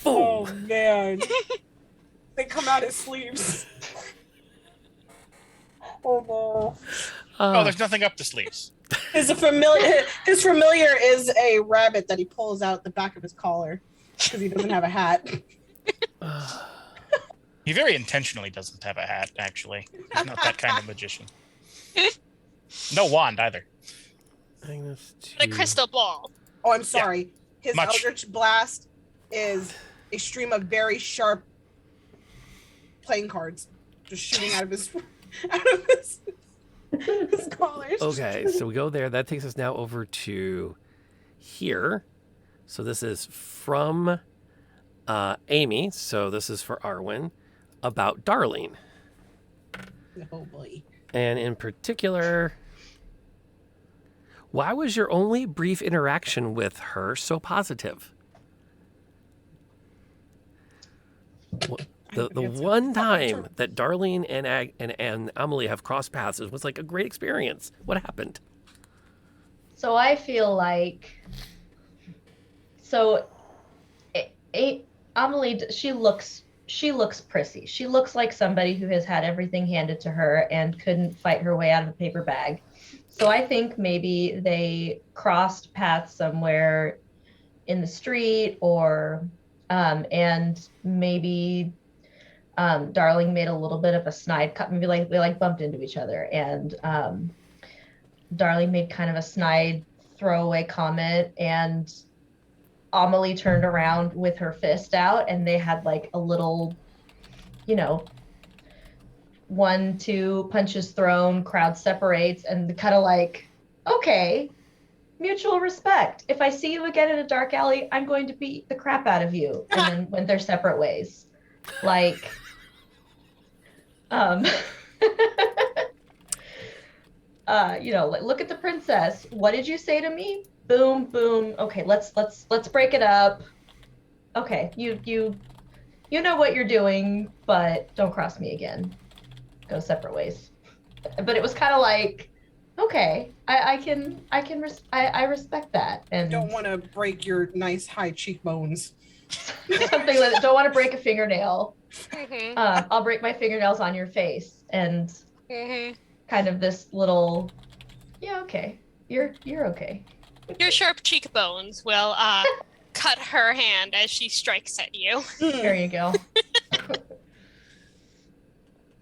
Oh man. They come out as sleeves. Oh no. There's nothing up the sleeves. His familiar is a rabbit that he pulls out the back of his collar because he doesn't have a hat. He very intentionally doesn't have a hat, actually. He's not that kind of magician. No wand either. Agnes The to... crystal ball. Oh, I'm sorry. His much. Eldritch Blast is a stream of very sharp playing cards just shooting out of his collars. Okay, so we go there. That takes us now over to here. So this is from Amy. So this is for Arwen about Darlene. Oh boy. And in particular, why was your only brief interaction with her so positive? The one time that Darlene and Amelie have crossed paths was like a great experience. What happened? So I feel like, Amelie, she looks prissy. She looks like somebody who has had everything handed to her and couldn't fight her way out of a paper bag. So I think maybe they crossed paths somewhere in the street, or and maybe Darling made a little bit of a snide cut. Maybe like they bumped into each other, and Darling made kind of a snide throwaway comment, and Amelie turned around with her fist out, and they had like a little, 1-2 punches thrown, crowd separates, and kind of like, okay, mutual respect. If I see you again in a dark alley, I'm going to beat the crap out of you. And then went their separate ways. Like, like, look at the princess. What did you say to me? Boom, boom. Okay, let's break it up. Okay, you know what you're doing, but don't cross me again. Go separate ways. But it was kind of like, okay, I respect that. And don't want to break your nice high cheekbones. Something like that. Don't want to break a fingernail. Mm-hmm. I'll break my fingernails on your face, and kind of this little, yeah, okay, you're okay. Your sharp cheekbones will cut her hand as she strikes at you. There you go.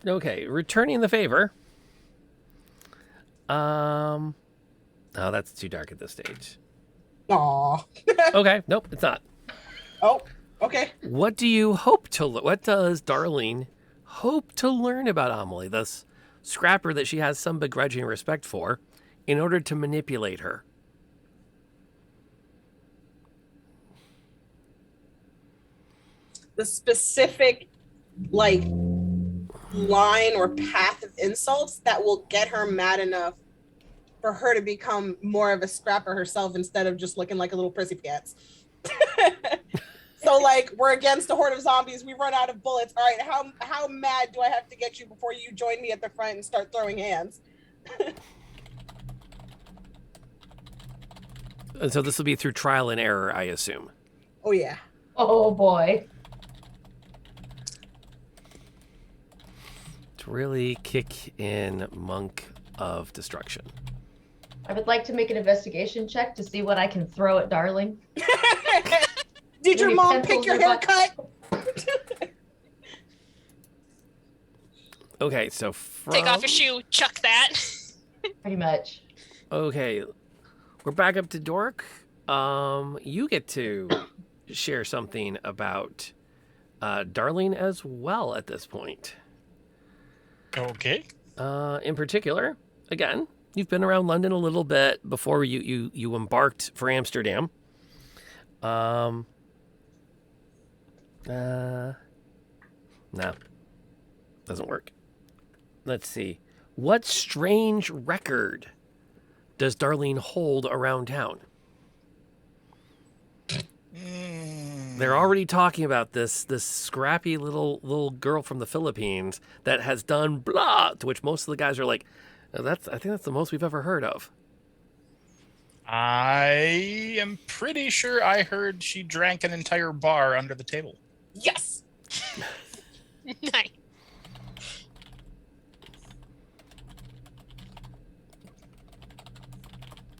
Okay, returning the favor. Oh, that's too dark at this stage. Aw. Okay, nope, it's not. Oh, okay. What does Darlene hope to learn about Amelie, this scrapper that she has some begrudging respect for, in order to manipulate her? The specific, line or path of insults that will get her mad enough for her to become more of a scrapper herself instead of just looking like a little prissy pants. So we're against a horde of zombies, we run out of bullets. All right, how mad do I have to get you before you join me at the front and start throwing hands? And so this will be through trial and error, I assume. Oh yeah. Oh boy. To really kick in Monk of Destruction. I would like to make an investigation check to see what I can throw at Darling. Did your Maybe mom pencils pick your or haircut? Okay, so Take off your shoe, chuck that. Pretty much. Okay, we're back up to Dork. You get to share something about Darlene as well at this point. Okay. In particular, again, you've been around London a little bit before you embarked for Amsterdam. No. Doesn't work. Let's see. What strange record does Darlene hold around town? They're already talking about this scrappy little girl from the Philippines that has done blah, to which most of the guys are like, I think that's the most we've ever heard of. I am pretty sure I heard she drank an entire bar under the table. Yes. Nice.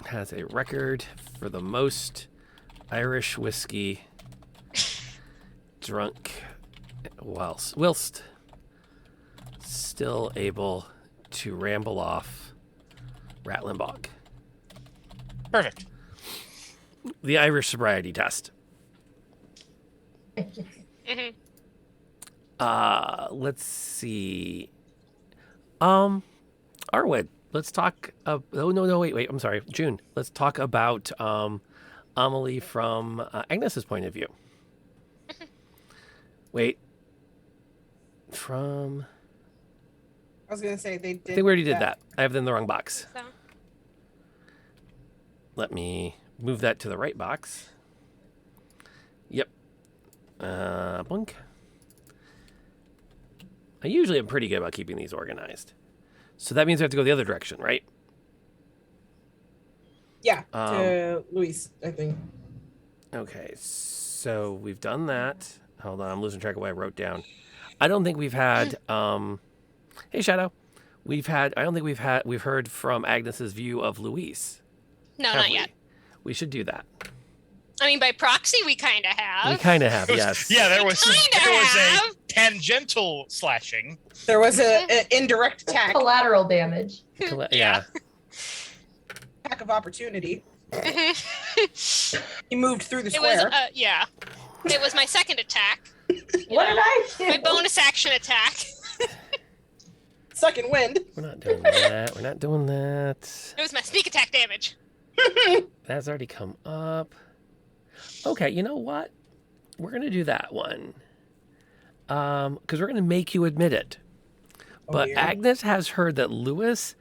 Has a record for the most Irish whiskey drunk whilst still able to ramble off Rattlenbog. Perfect. The Irish sobriety test. Mm-hmm. Let's see. Arwen, let's talk. No, wait. I'm sorry, June. Let's talk about Amelie from Agnes's point of view. Wait. From. I was gonna say they did. I think we already did that. I have them in the wrong box. So. Let me move that to the right box. Yep. Blink. I usually am pretty good about keeping these organized. So that means we have to go the other direction, right? Yeah, to Luis, I think. Okay, so we've done that. Hold on, I'm losing track of what I wrote down. I don't think we've had. Hey, Shadow. We've heard from Agnes's view of Luis. No, not yet. We should do that. I mean, by proxy, we kind of have. We kind of have, yes. Yeah, there was a tangential slashing. There was an indirect attack. Collateral damage. Yeah. Attack of opportunity. He moved through the square. Yeah. It was my second attack. What did I do? My bonus action attack. Second wind. We're not doing that. We're not doing that. It was my sneak attack damage. That's already come up. Okay, you know what? We're going to do that one. Because we're going to make you admit it. But yeah. Agnes has heard that Luis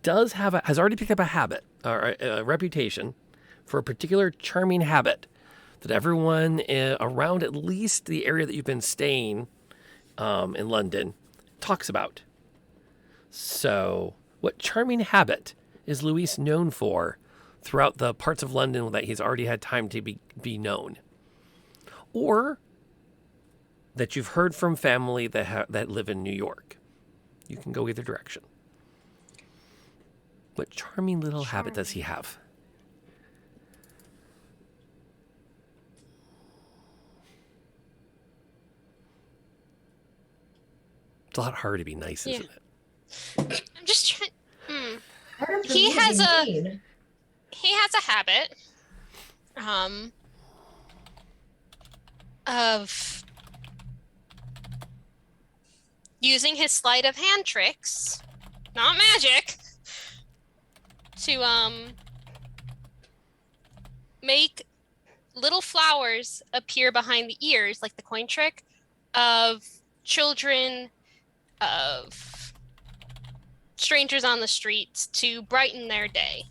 has already picked up a habit, or a reputation, for a particular charming habit that everyone around at least the area that you've been staying in London talks about. So, what charming habit is Luis known for throughout the parts of London that he's already had time to be known? Or that you've heard from family that live in New York? You can go either direction. What charming little habit does he have? It's a lot harder to be nice, isn't it? I'm just trying. He has a habit of using his sleight of hand tricks, not magic, to make little flowers appear behind the ears, like the coin trick, of children, of strangers on the streets, to brighten their day.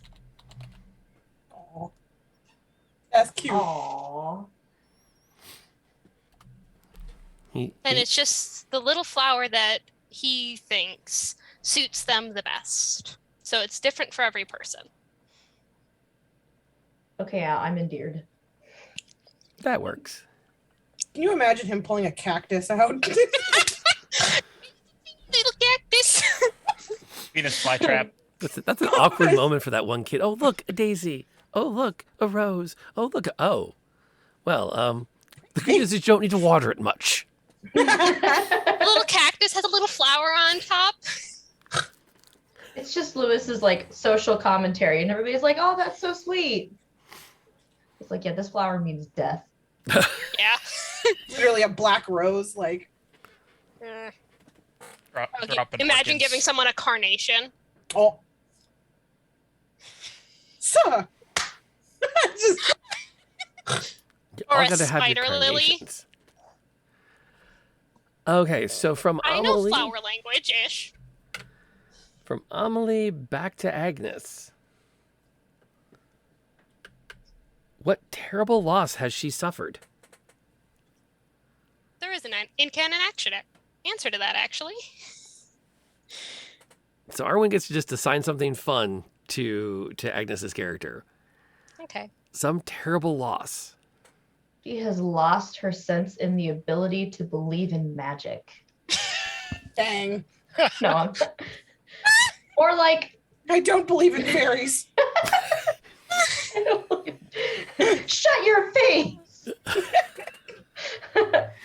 Aww. That's cute. Aww. And it's just the little flower that he thinks suits them the best. So it's different for every person. Okay, I'm endeared. That works. Can you imagine him pulling a cactus out? Little cactus. Venus flytrap. That's an awkward moment for that one kid. Oh, look, a daisy. Oh, look, a rose. Oh, look. Oh. Well, the good news is you don't need to water it much. A little cactus has a little flower on top. It's just Lewis's like social commentary, and everybody's like, "Oh, that's so sweet." It's like, yeah, this flower means death. Yeah. Literally a black rose, like. Imagine giving someone a carnation. Oh. Sir. Just. Or a spider lily. Okay, so from I know Amelie, flower language-ish. From Amelie back to Agnes. What terrible loss has she suffered? There is an in-canon answer to that, actually. So Arwen gets to just assign something fun to Agnes's character. Okay. Some terrible loss. She has lost her sense in the ability to believe in magic. Dang. No, or like, I don't believe in fairies. Shut your face.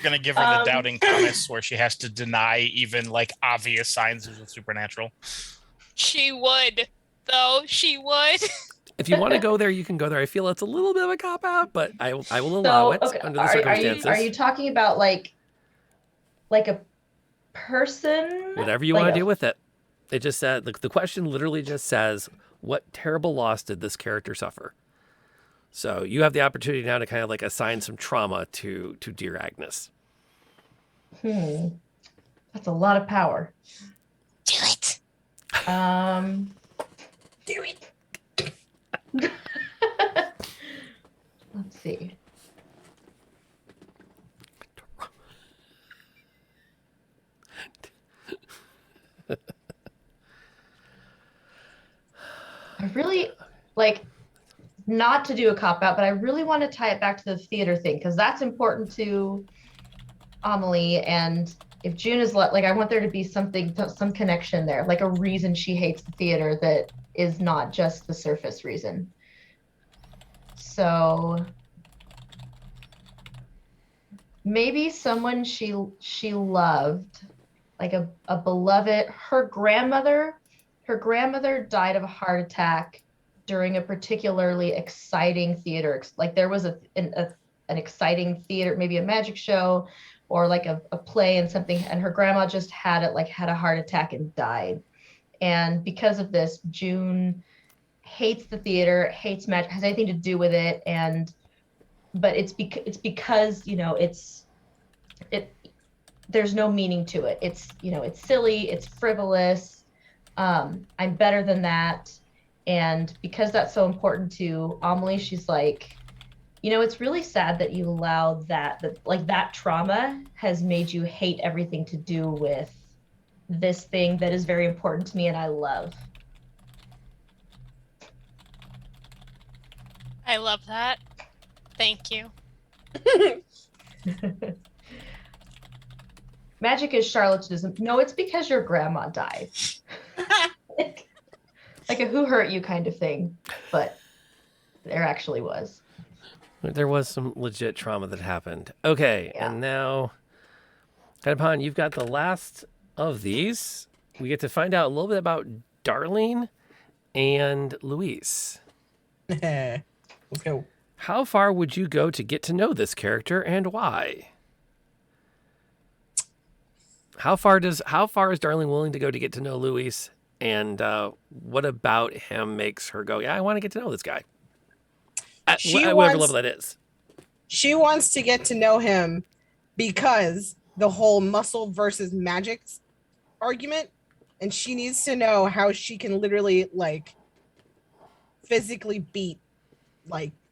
Gonna give her the doubting Thomas, where she has to deny even like obvious signs of the supernatural. She would, though. She would. If you want to go there, you can go there. I feel it's a little bit of a cop out, but I will allow it under the circumstances. Are you talking about like a person? Whatever you want to do with it. It just said the question literally just says, what terrible loss did this character suffer? So you have the opportunity now to kind of like assign some trauma to dear Agnes. That's a lot of power. Do it. Do it. Let's see. I really like not to do a cop out, but I really want to tie it back to the theater thing because that's important to Amelie. And if June is like, I want there to be some connection there, like a reason she hates the theater that is not just the surface reason. So maybe someone she loved, like a beloved, her grandmother died of a heart attack during a particularly exciting theater. Like there was an exciting theater, maybe a magic show or like a play and something. And her grandma just had a heart attack and died. And because of this, June hates the theater, hates magic, has anything to do with it. But it's because, there's no meaning to it. It's silly, it's frivolous. I'm better than that. And because that's so important to Amelie, she's like, it's really sad that you allowed that trauma has made you hate everything to do with this thing that is very important to me and I love. I love that. Thank you. Magic is charlatanism. No, it's because your grandma died. Like a who hurt you kind of thing, but there actually was. There was some legit trauma that happened. Okay, yeah. And now, Kadapon, you've got the last of these. We get to find out a little bit about Darlene and Louise. Let's go. How far would you go to get to know this character and why? How far is Darlene willing to go to get to know Louise? And what about him makes her go, yeah, I want to get to know this guy? At whatever level that is. She wants to get to know him because the whole muscle versus magic argument, and she needs to know how she can literally physically beat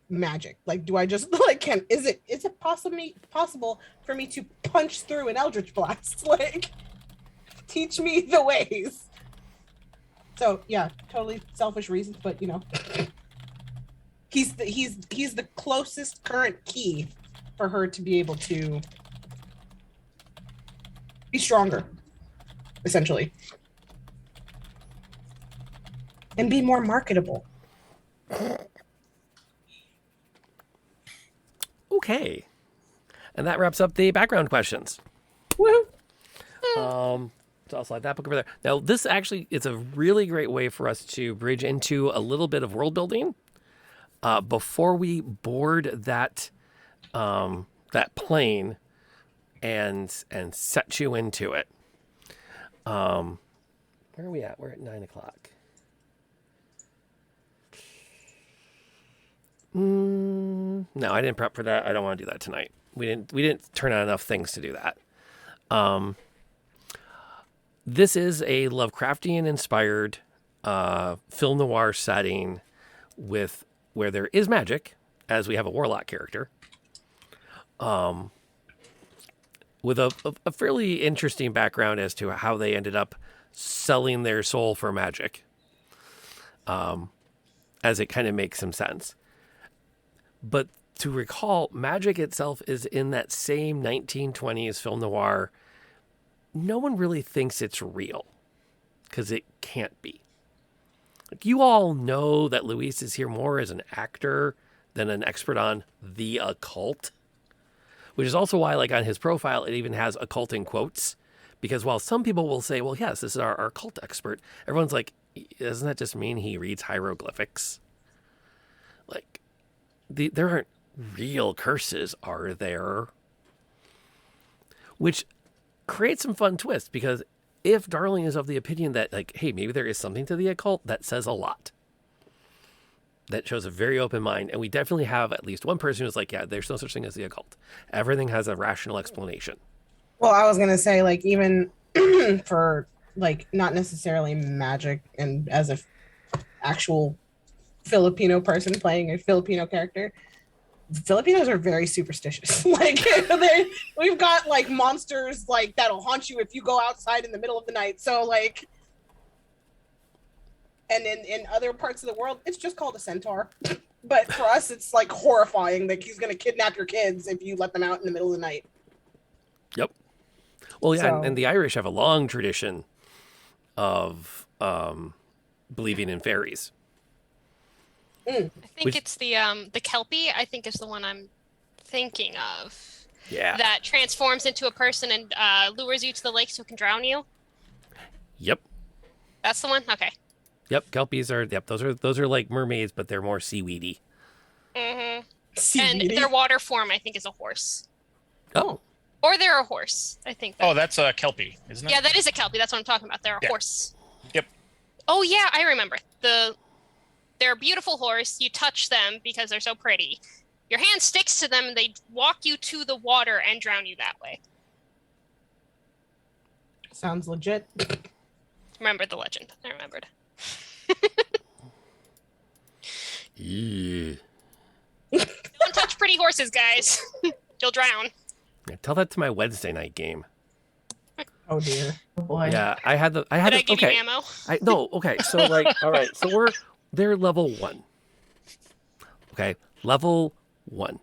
magic. Do I just is it possible for me to punch through an Eldritch Blast? Teach me the ways. So yeah, totally selfish reasons, but he's the closest current key for her to be able to be stronger, essentially, and be more marketable. Okay, and that wraps up the background questions. Woo! So I'll slide that book over there. Now, this actually is a really great way for us to bridge into a little bit of world building before we board that plane and set you into it. Where are we at? We're at 9 o'clock. No, I didn't prep for that. I don't want to do that tonight. We didn't turn on enough things to do that. This is a Lovecraftian-inspired film noir setting where there is magic, as we have a warlock character, with a fairly interesting background as to how they ended up selling their soul for magic, as it kind of makes some sense. But to recall, magic itself is in that same 1920s film noir. No one really thinks it's real because it can't be. You all know that Louise is here more as an actor than an expert on the occult, which is also why, on his profile, it even has occult in quotes. Because while some people will say, well, yes, this is our occult expert, everyone's like, doesn't that just mean he reads hieroglyphics? Like, there aren't real curses, are there? Which creates some fun twists, because if Darling is of the opinion that, like, hey, maybe there is something to the occult, that says a lot. That shows a very open mind. And we definitely have at least one person who's like, yeah, there's no such thing as the occult. Everything has a rational explanation. Well, I was going to say, like, even for, like, not necessarily magic and as a actual Filipino person playing a Filipino character, Filipinos are very superstitious. Like, we've got, like, monsters, like, that'll haunt you if you go outside in the middle of the night. So, like, and in other parts of the world, it's just called a centaur. But for us, it's, like, horrifying that he's going to kidnap your kids if you let them out in the middle of the night. Yep. Well, yeah, So- and the Irish have a long tradition of believing in fairies. I think it's the Kelpie, I think is the one I'm thinking of. Yeah. That transforms into a person and lures you to the lake so it can drown you. Yep. That's the one? Okay. Yep. Kelpies are, those are like mermaids, but they're more seaweedy. Mm-hmm. And their water form, I think, is a horse. Oh. Or they're a horse, I think. Oh, that's a Kelpie, isn't it? Yeah, that is a Kelpie. That's what I'm talking about. They're a Yeah. horse. Yep. Oh, yeah, I remember. They're a beautiful horse. You touch them because they're so pretty. Your hand sticks to them and they walk you to the water and drown you that way. Sounds legit. Remembered the legend. I remembered. Yeah. Don't touch pretty horses, guys. You'll drown. Yeah, tell that to my Wednesday night game. Oh dear. Oh boy. Yeah, I had Did I give you ammo? Okay, so like, all right, so they're level 1. Okay, level 1.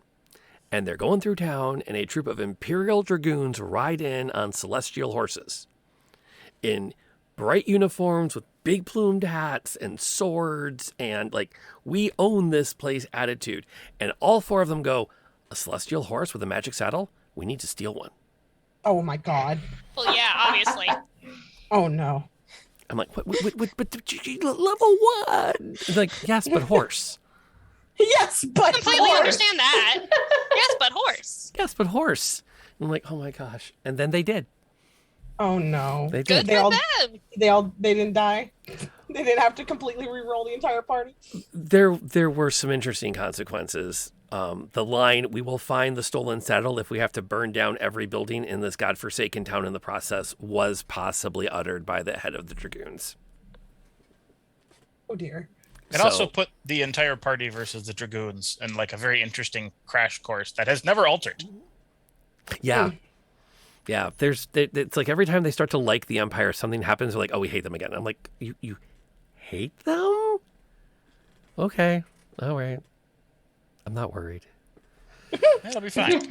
And they're going through town, and a troop of Imperial Dragoons ride in on celestial horses in bright uniforms with big plumed hats and swords, and like, we own this place attitude. And all 4 of them go, a celestial horse with a magic saddle? We need to steal one. Oh my god. Well, yeah, obviously. Oh no. I'm like, what but level 1. Like, yes, but horse. Yes, but completely horse. understand that. Yes, but horse. Yes, but horse. I'm like, oh my gosh. And then they did. Oh no. They did. They didn't die. They didn't have to completely re-roll the entire party. There were some interesting consequences. The line, we will find the stolen saddle if we have to burn down every building in this godforsaken town in the process, was possibly uttered by the head of the Dragoons. Oh dear. It also put the entire party versus the Dragoons in like a very interesting crash course that has never altered. Yeah. Yeah, it's like every time they start to like the Empire, something happens, they're like, oh, we hate them again. I'm like, you hate them? Okay, all right. I'm not worried. That'll be fine.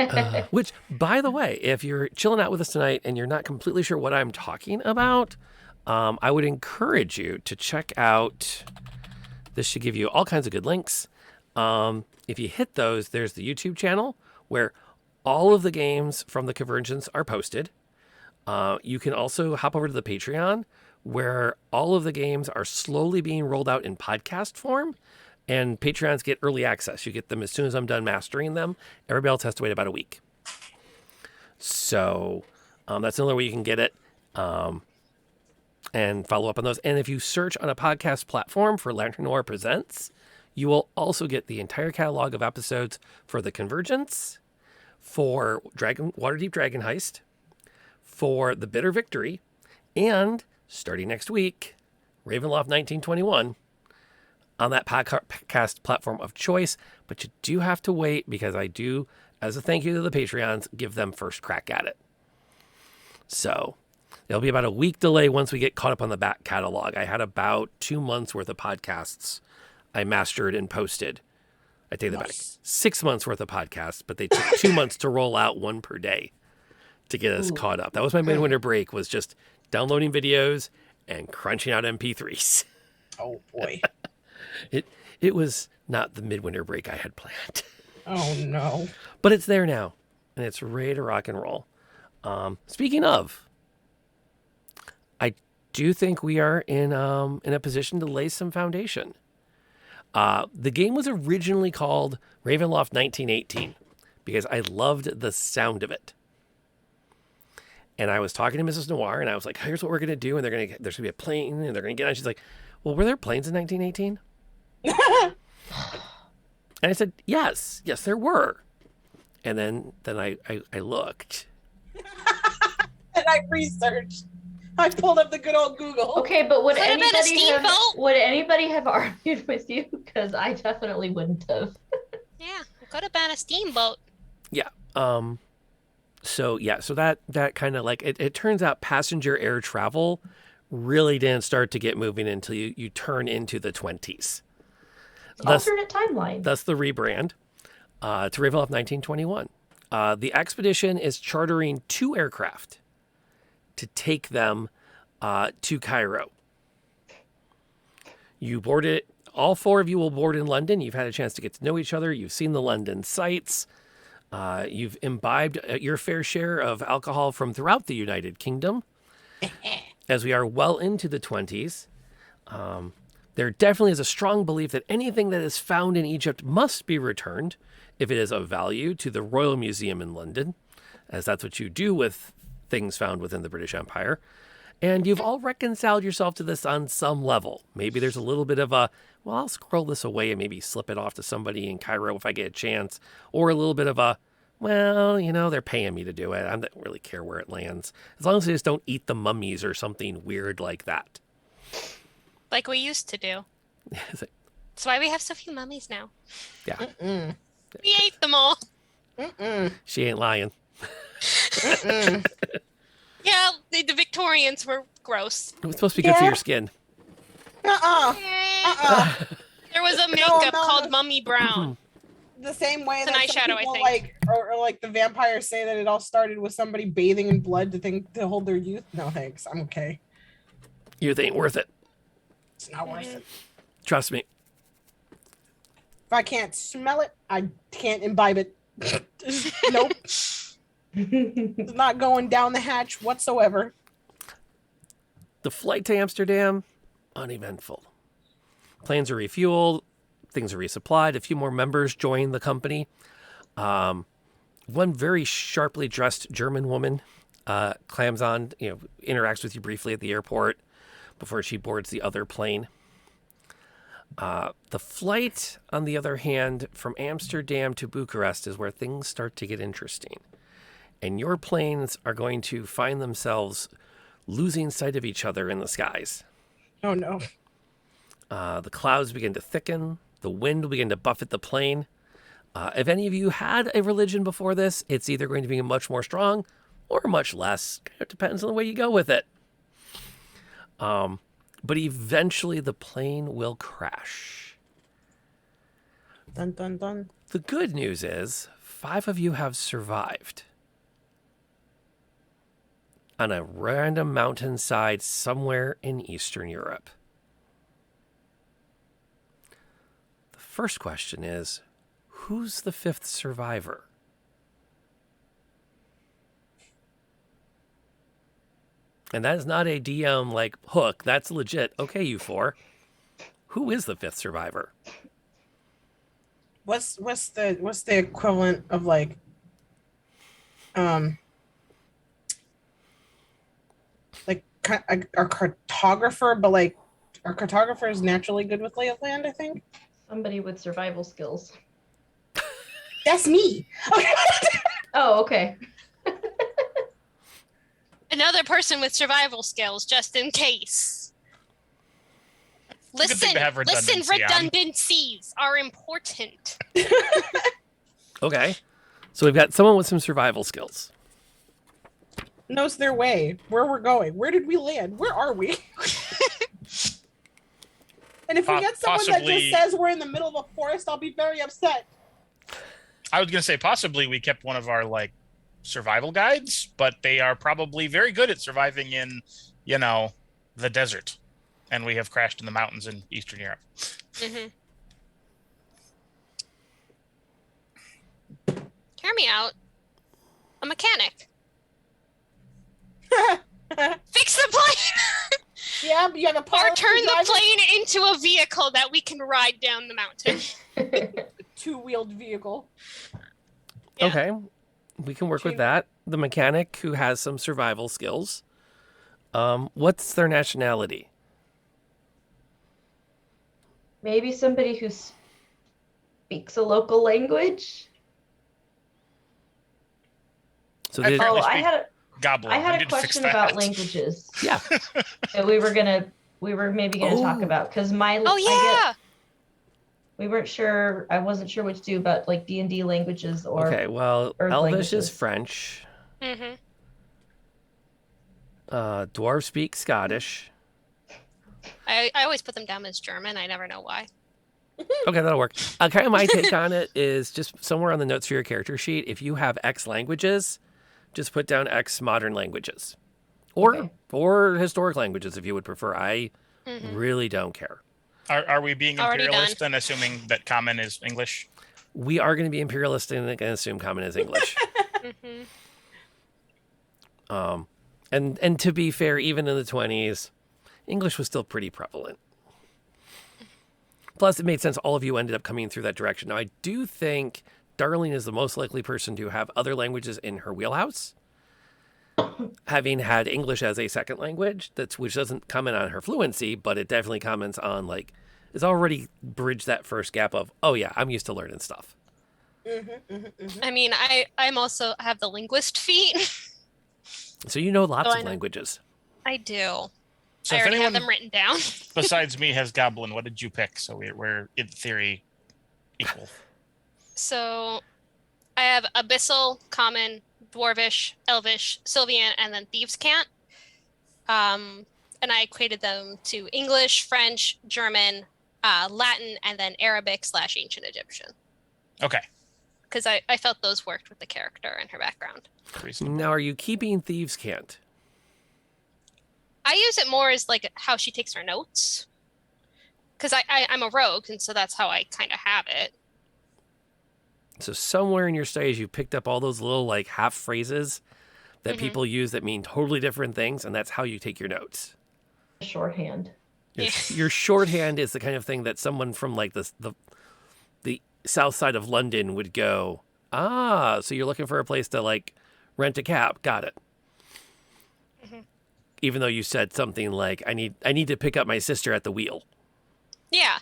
Which, by the way, if you're chilling out with us tonight and you're not completely sure what I'm talking about, I would encourage you to check out, this should give you all kinds of good links. If you hit those, there's the YouTube channel where all of the games from the Convergence are posted. You can also hop over to the Patreon where all of the games are slowly being rolled out in podcast form, and Patreons get early access. You get them as soon as I'm done mastering them. Everybody else has to wait about a week. So that's another way you can get it and follow up on those. And if you search on a podcast platform for Lantern Noir Presents, you will also get the entire catalog of episodes for the Convergence, for Waterdeep Dragon Heist, for The Bitter Victory, and starting next week, Ravenloft 1921 on that podcast platform of choice. But you do have to wait because I do, as a thank you to the Patreons, give them first crack at it. So there'll be about a week delay once we get caught up on the back catalog. I had about 2 months worth of podcasts I mastered and posted. I take that back. 6 months worth of podcasts, but they took 2 months to roll out one per day to get us caught up. That was my midwinter break, was just downloading videos and crunching out MP3s. Oh boy. It was not the midwinter break I had planned. Oh no. But it's there now, and it's ready to rock and roll. Speaking of, I do think we are in a position to lay some foundation. The game was originally called Ravenloft 1918 because I loved the sound of it. And I was talking to Mrs. Noir, and I was like, here's what we're going to do. And there's going to be a plane, and they're going to get on. She's like, well, were there planes in 1918? And I said, yes, there were. And then I looked. And I researched. I pulled up the good old Google. Okay, but would Could have been a anybody steamboat. have argued with you? Because I definitely wouldn't have. Yeah, it could have been a steamboat. Yeah. So that kind of like it turns out passenger air travel really didn't start to get moving until you turn into the 20s. Alternate timeline. That's the rebrand to Ravenloft 1921. The expedition is chartering 2 aircraft to take them to Cairo. You board it. All 4 of you will board in London. You've had a chance to get to know each other. You've seen the London sights. You've imbibed your fair share of alcohol from throughout the United Kingdom. As we are well into the 20s, there definitely is a strong belief that anything that is found in Egypt must be returned if it is of value to the Royal Museum in London, as that's what you do with things found within the British Empire. And you've all reconciled yourself to this on some level. Maybe there's a little bit of a, well, I'll scroll this away and maybe slip it off to somebody in Cairo if I get a chance. Or a little bit of a, well, they're paying me to do it. I don't really care where it lands. As long as they just don't eat the mummies or something weird like that. Like we used to do. That's why we have so few mummies now. Yeah. Mm-mm. We ate them all. Mm-mm. She ain't lying. Mm-mm. Yeah, the Victorians were gross. It was supposed to be good for your skin. There was a makeup called Mummy Brown. The same way It's an that some eyeshadow, I people think. or like the vampires say that it all started with somebody bathing in blood to hold their youth. No thanks, I'm okay. Youth ain't worth it. It's not worth it. Trust me. If I can't smell it, I can't imbibe it. Nope. It's not going down the hatch whatsoever. The flight to Amsterdam, uneventful. Planes are refueled, things are resupplied. A few more members join the company. One very sharply dressed German woman clams on, interacts with you briefly at the airport before she boards the other plane. The flight, on the other hand, from Amsterdam to Bucharest is where things start to get interesting. And your planes are going to find themselves losing sight of each other in the skies. Oh, no. The clouds begin to thicken. The wind will begin to buffet the plane. If any of you had a religion before this, it's either going to be much more strong or much less. It depends on the way you go with it. But eventually the plane will crash. Dun, dun, dun. The good news is 5 of you have survived. On a random mountainside somewhere in Eastern Europe. The first question is, who's the 5th survivor? And that is not a DM like hook. That's legit. Okay, you 4. Who is the 5th survivor? What's the equivalent of like our cartographer, but like our cartographer is naturally good with lay of land, I think. Somebody with survival skills. That's me. Oh, okay. Another person with survival skills, just in case. Listen, redundancies are important. Okay. So we've got someone with some survival skills. Knows their way, where we're going. Where did we land? Where are we? And if we get someone that just says we're in the middle of a forest, I'll be very upset. I was going to say possibly we kept one of our survival guides, but they are probably very good at surviving in, the desert. And we have crashed in the mountains in Eastern Europe. Mm-hmm. Hear me out. A mechanic. Fix the plane! Yeah, but you have a Or pilot turn who the drives plane into a vehicle that we can ride down the mountain. a two-wheeled vehicle. Yeah. Okay, we can work with that. The mechanic who has some survival skills. What's their nationality? Maybe somebody who speaks a local language. So I they, apparently I speak had Goblin. I We had a need to fix question that. about languages yeah. that we were maybe gonna talk about because Oh yeah. we weren't sure. I wasn't sure what to do about like D&D languages or Okay, well, Earth Elvish languages. is French. Mm-hmm. Dwarves speak Scottish. I always put them down as German. I never know why. Okay, that'll work. Kind of my take on it is just somewhere on the notes for your character sheet. If you have X languages, just put down X modern languages, or historic languages if you would prefer. I really don't care. Are we being Already imperialist and assuming that common is English? We are going to be imperialist and going to assume common is English. And to be fair, even in the 20s, English was still pretty prevalent. Plus, it made sense all of you ended up coming through that direction. Now, I do think Darlene is the most likely person to have other languages in her wheelhouse, having had English as a second language, which doesn't comment on her fluency, but it definitely comments on, like, it's already bridged that first gap of, oh, yeah, I'm used to learning stuff. I mean, I'm also have the linguist feat. So you know lots So of I know. languages. I do. So I if already have anyone them written down. besides me has Goblin, what did you pick? So we're in theory equal. So I have Abyssal, Common, Dwarvish, Elvish, Sylvian, and then Thieves' Cant. And I equated them to English, French, German, Latin, and then Arabic/Ancient Egyptian. Okay. Because I felt those worked with the character and her background. Now, are you keeping Thieves' Cant? I use it more as like how she takes her notes. Because I'm a rogue, and so that's how I kind of have it. So somewhere in your studies, you picked up all those little like half phrases that people use that mean totally different things, and that's how you take your notes. Shorthand. Your shorthand is the kind of thing that someone from like the south side of London would go, so you're looking for a place to like rent a cab. Got it. Even though you said something like, I need to pick up my sister at the wheel. Yeah.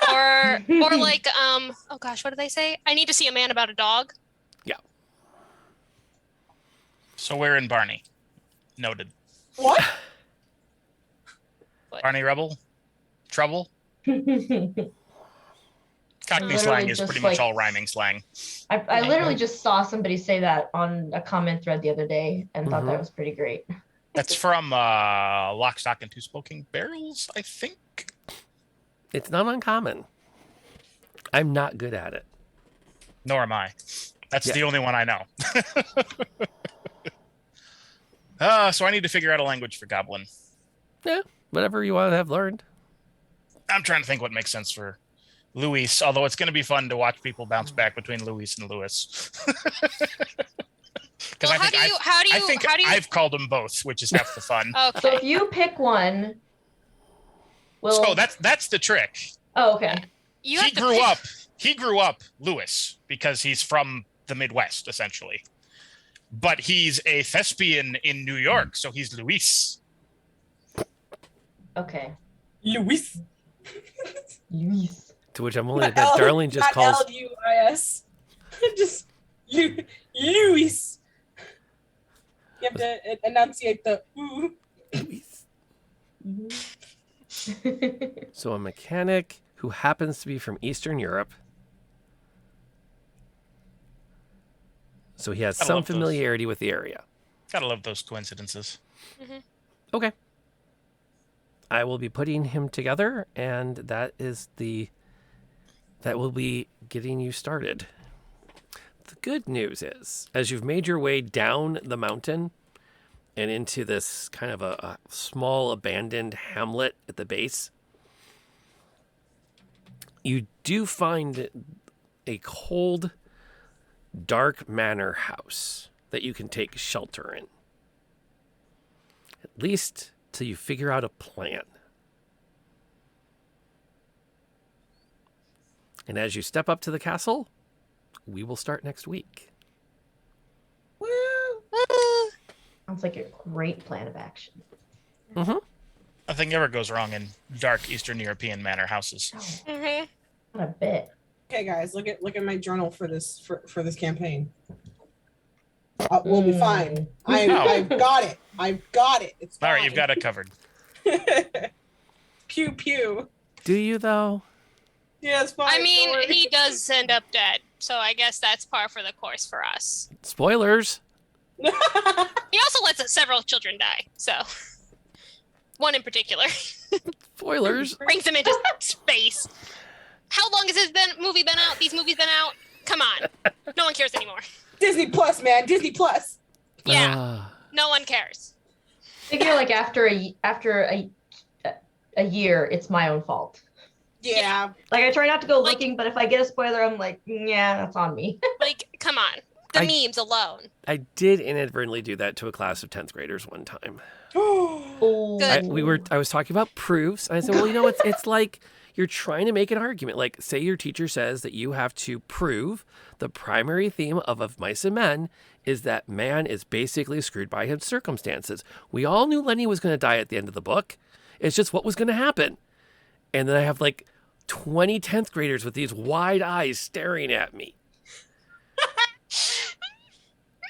Or like, oh gosh, what did they say? I need to see a man about a dog. Yeah. So we're in Barney. Noted. What? Barney Rebel? Trouble? Cockney Literally slang is just pretty much like- all rhyming slang. I literally just saw somebody say that on a comment thread the other day and thought that was pretty great. That's from Lock, Stock, and Two Smoking Barrels, I think. It's not uncommon. I'm not good at it. Nor am I. That's the only one I know. So I need to figure out a language for Goblin. Yeah, whatever you want to have learned. I'm trying to think what makes sense for Luis, although it's going to be fun to watch people bounce back between Luis and Lewis. Because Well, I think I've called them both, which is half the fun. Okay. So if you pick one, So that's the trick. Oh, okay. You He grew up Lewis because he's from the Midwest, essentially. But he's a thespian in New York, so he's Luis. Okay. Luis. Luis. To which I'm only that Darlene just calls. Luis. Just Luis. You have to enunciate the ooh. So a mechanic who happens to be from Eastern Europe. So he has Gotta some love those. familiarity with the area. Gotta love those coincidences. Okay. I will be putting him together, and that will be getting you started. The good news is, as you've made your way down the mountain and into this kind of a small abandoned hamlet at the base, you do find a cold, dark manor house that you can take shelter in. At least till you figure out a plan. And as you step up to the castle, we will start next week. Woo! Sounds like a great plan of action. Mm-hmm. Nothing ever goes wrong in dark Eastern European manor houses. Not a bit. Okay, guys, look at my journal for this campaign. We'll be fine. I've got it. I've got it. It's fine. All right, you've got it covered. Pew pew. Do you though? Yeah, it's fine. I mean, he does end up dead, so I guess that's par for the course for us. Spoilers. He also lets several children die, so one in particular. Spoilers. Brings them into space. How long has this movie been out? These movies been out? Come on, no one cares anymore. Disney Plus, man, Disney Plus. Yeah, no one cares. Figure like after a year, it's my own fault. Yeah. Like I try not to go looking, but if I get a spoiler, I'm like, yeah, that's on me. Like, come on, the memes alone. I did inadvertently do that to a class of 10th graders one time. Good. I was talking about proofs, and I said, well, you know, it's like you're trying to make an argument. Like, say your teacher says that you have to prove the primary theme of Mice and Men is that man is basically screwed by his circumstances. We all knew Lenny was going to die at the end of the book. It's just what was going to happen. And then I have like 20 10th graders with these wide eyes staring at me.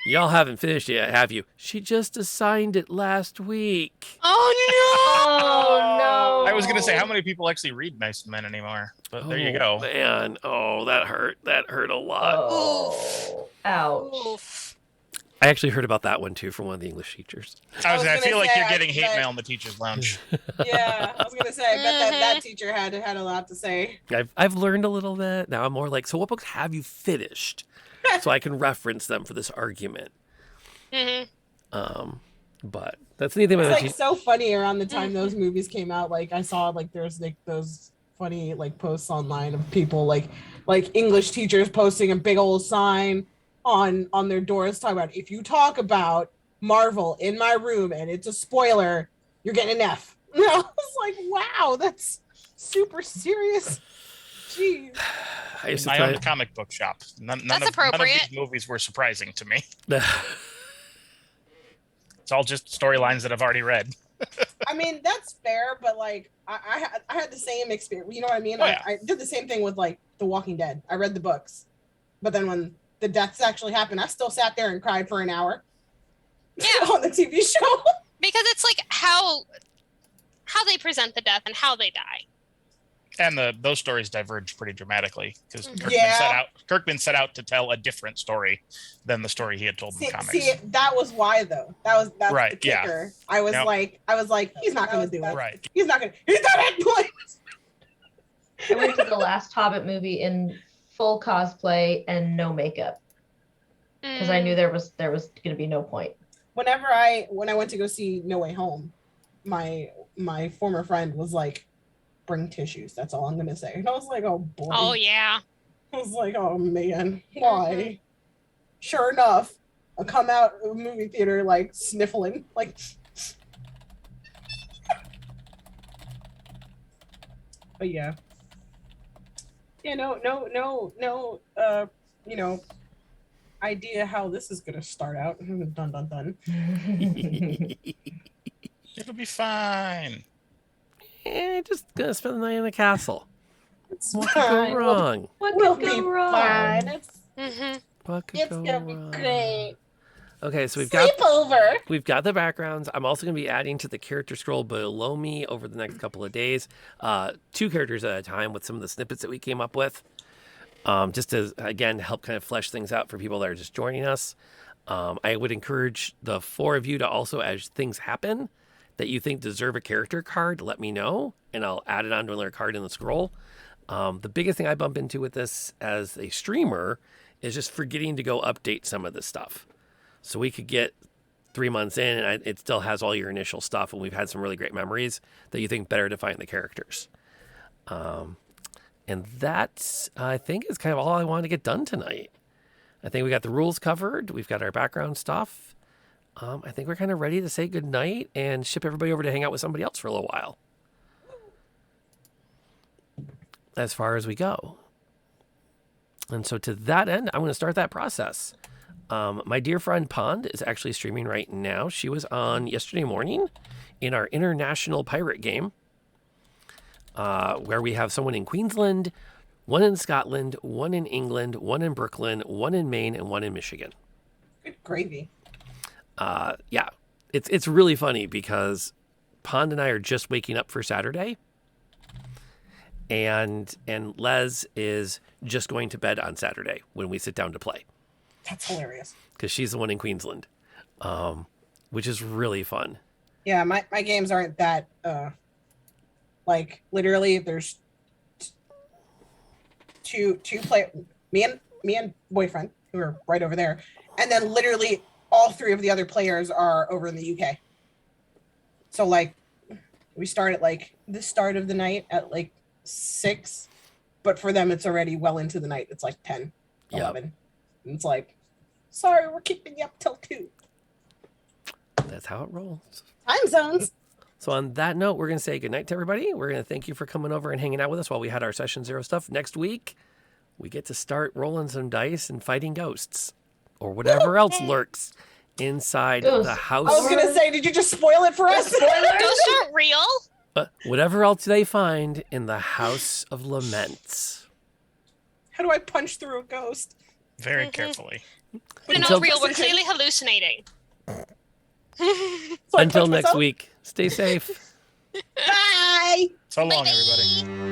Y'all haven't finished yet, have you? She just assigned it last week. Oh, no. I was going to say, how many people actually read Mice and Men anymore? But there you go. Man, that hurt. That hurt a lot. Oh, ouch. I actually heard about that one too from one of the English teachers. I feel like you're getting hate mail in the teacher's lounge. Yeah, I was gonna say, I bet that teacher had a lot to say. I've learned a little bit. Now I'm more like, so what books have you finished? So I can reference them for this argument. Mm-hmm. But that's the thing. It's like so funny around the time those movies came out. Like I saw like there's like those funny like posts online of people like English teachers posting a big old sign on their doors talking about, if you talk about Marvel in my room and it's a spoiler, you're getting an F. And I was like, wow, that's super serious. Jeez. I own a comic book shop. None of these movies were surprising to me. It's all just storylines that I've already read. I mean, that's fair, but like I had the same experience. You know what I mean? I did the same thing with like The Walking Dead. I read the books, but then when the deaths actually happened, I still sat there and cried for an hour. Yeah. On the TV show. Because it's like how they present the death and how they die. And those stories diverge pretty dramatically because Yeah. Kirkman set out to tell a different story than the story he had told in the comics. See, that was why though. That's right, the kicker. yeah. I was like, he's not gonna do it. Right. He's not at point. I went to the last Hobbit movie in full cosplay and no makeup because I knew there was going to be no point. When I went to go see No Way Home, my former friend was like, bring tissues. That's all I'm gonna say. And I was like, oh boy. Oh yeah. I was like, oh man, why? Sure enough, I come out of the movie theater like sniffling, like. But yeah. Yeah, no, you know, idea how this is gonna start out. Dun dun dun. It'll be fine. Just gonna spend the night in the castle. What could fine. go wrong? We'll be fine. What could It's go gonna be wrong? great. Okay, so we've got the backgrounds. I'm also going to be adding to the character scroll below me over the next couple of days, 2 characters at a time with some of the snippets that we came up with, just to again help kind of flesh things out for people that are just joining us. I would encourage the 4 of you to also, as things happen that you think deserve a character card, let me know, and I'll add it onto another card in the scroll. The biggest thing I bump into with this as a streamer is just forgetting to go update some of this stuff. So we could get 3 months in and it still has all your initial stuff, and we've had some really great memories that you think better define the characters. And that, I think, is kind of all I wanted to get done tonight. I think we got the rules covered. We've got our background stuff. I think we're kind of ready to say goodnight and ship everybody over to hang out with somebody else for a little while. As far as we go. And so to that end, I'm going to start that process. My dear friend Pond is actually streaming right now. She was on yesterday morning in our international pirate game, where we have someone in Queensland, one in Scotland, one in England, one in Brooklyn, one in Maine, and one in Michigan. Good gravy. Yeah, it's really funny because Pond and I are just waking up for Saturday, and Les is just going to bed on Saturday when we sit down to play. That's hilarious. Because she's the one in Queensland, which is really fun. Yeah, my games aren't that like literally. There's two play me and boyfriend who are right over there, and then literally all three of the other players are over in the UK. So like we start at like the start of the night at like 6, but for them it's already well into the night. It's like 10, 11. Yep. And it's like, sorry, we're keeping you up till 2. That's how it rolls. Time zones. So on that note, we're going to say goodnight to everybody. We're going to thank you for coming over and hanging out with us while we had our Session 0 stuff. Next week, we get to start rolling some dice and fighting ghosts or whatever else lurks inside the house. I was going to say, did you just spoil it for us? Ghosts aren't real. Whatever else they find in the House of Laments. How do I punch through a ghost? Very carefully. They're not real. We're clearly hallucinating. Until next week, stay safe. Bye. So long, everybody.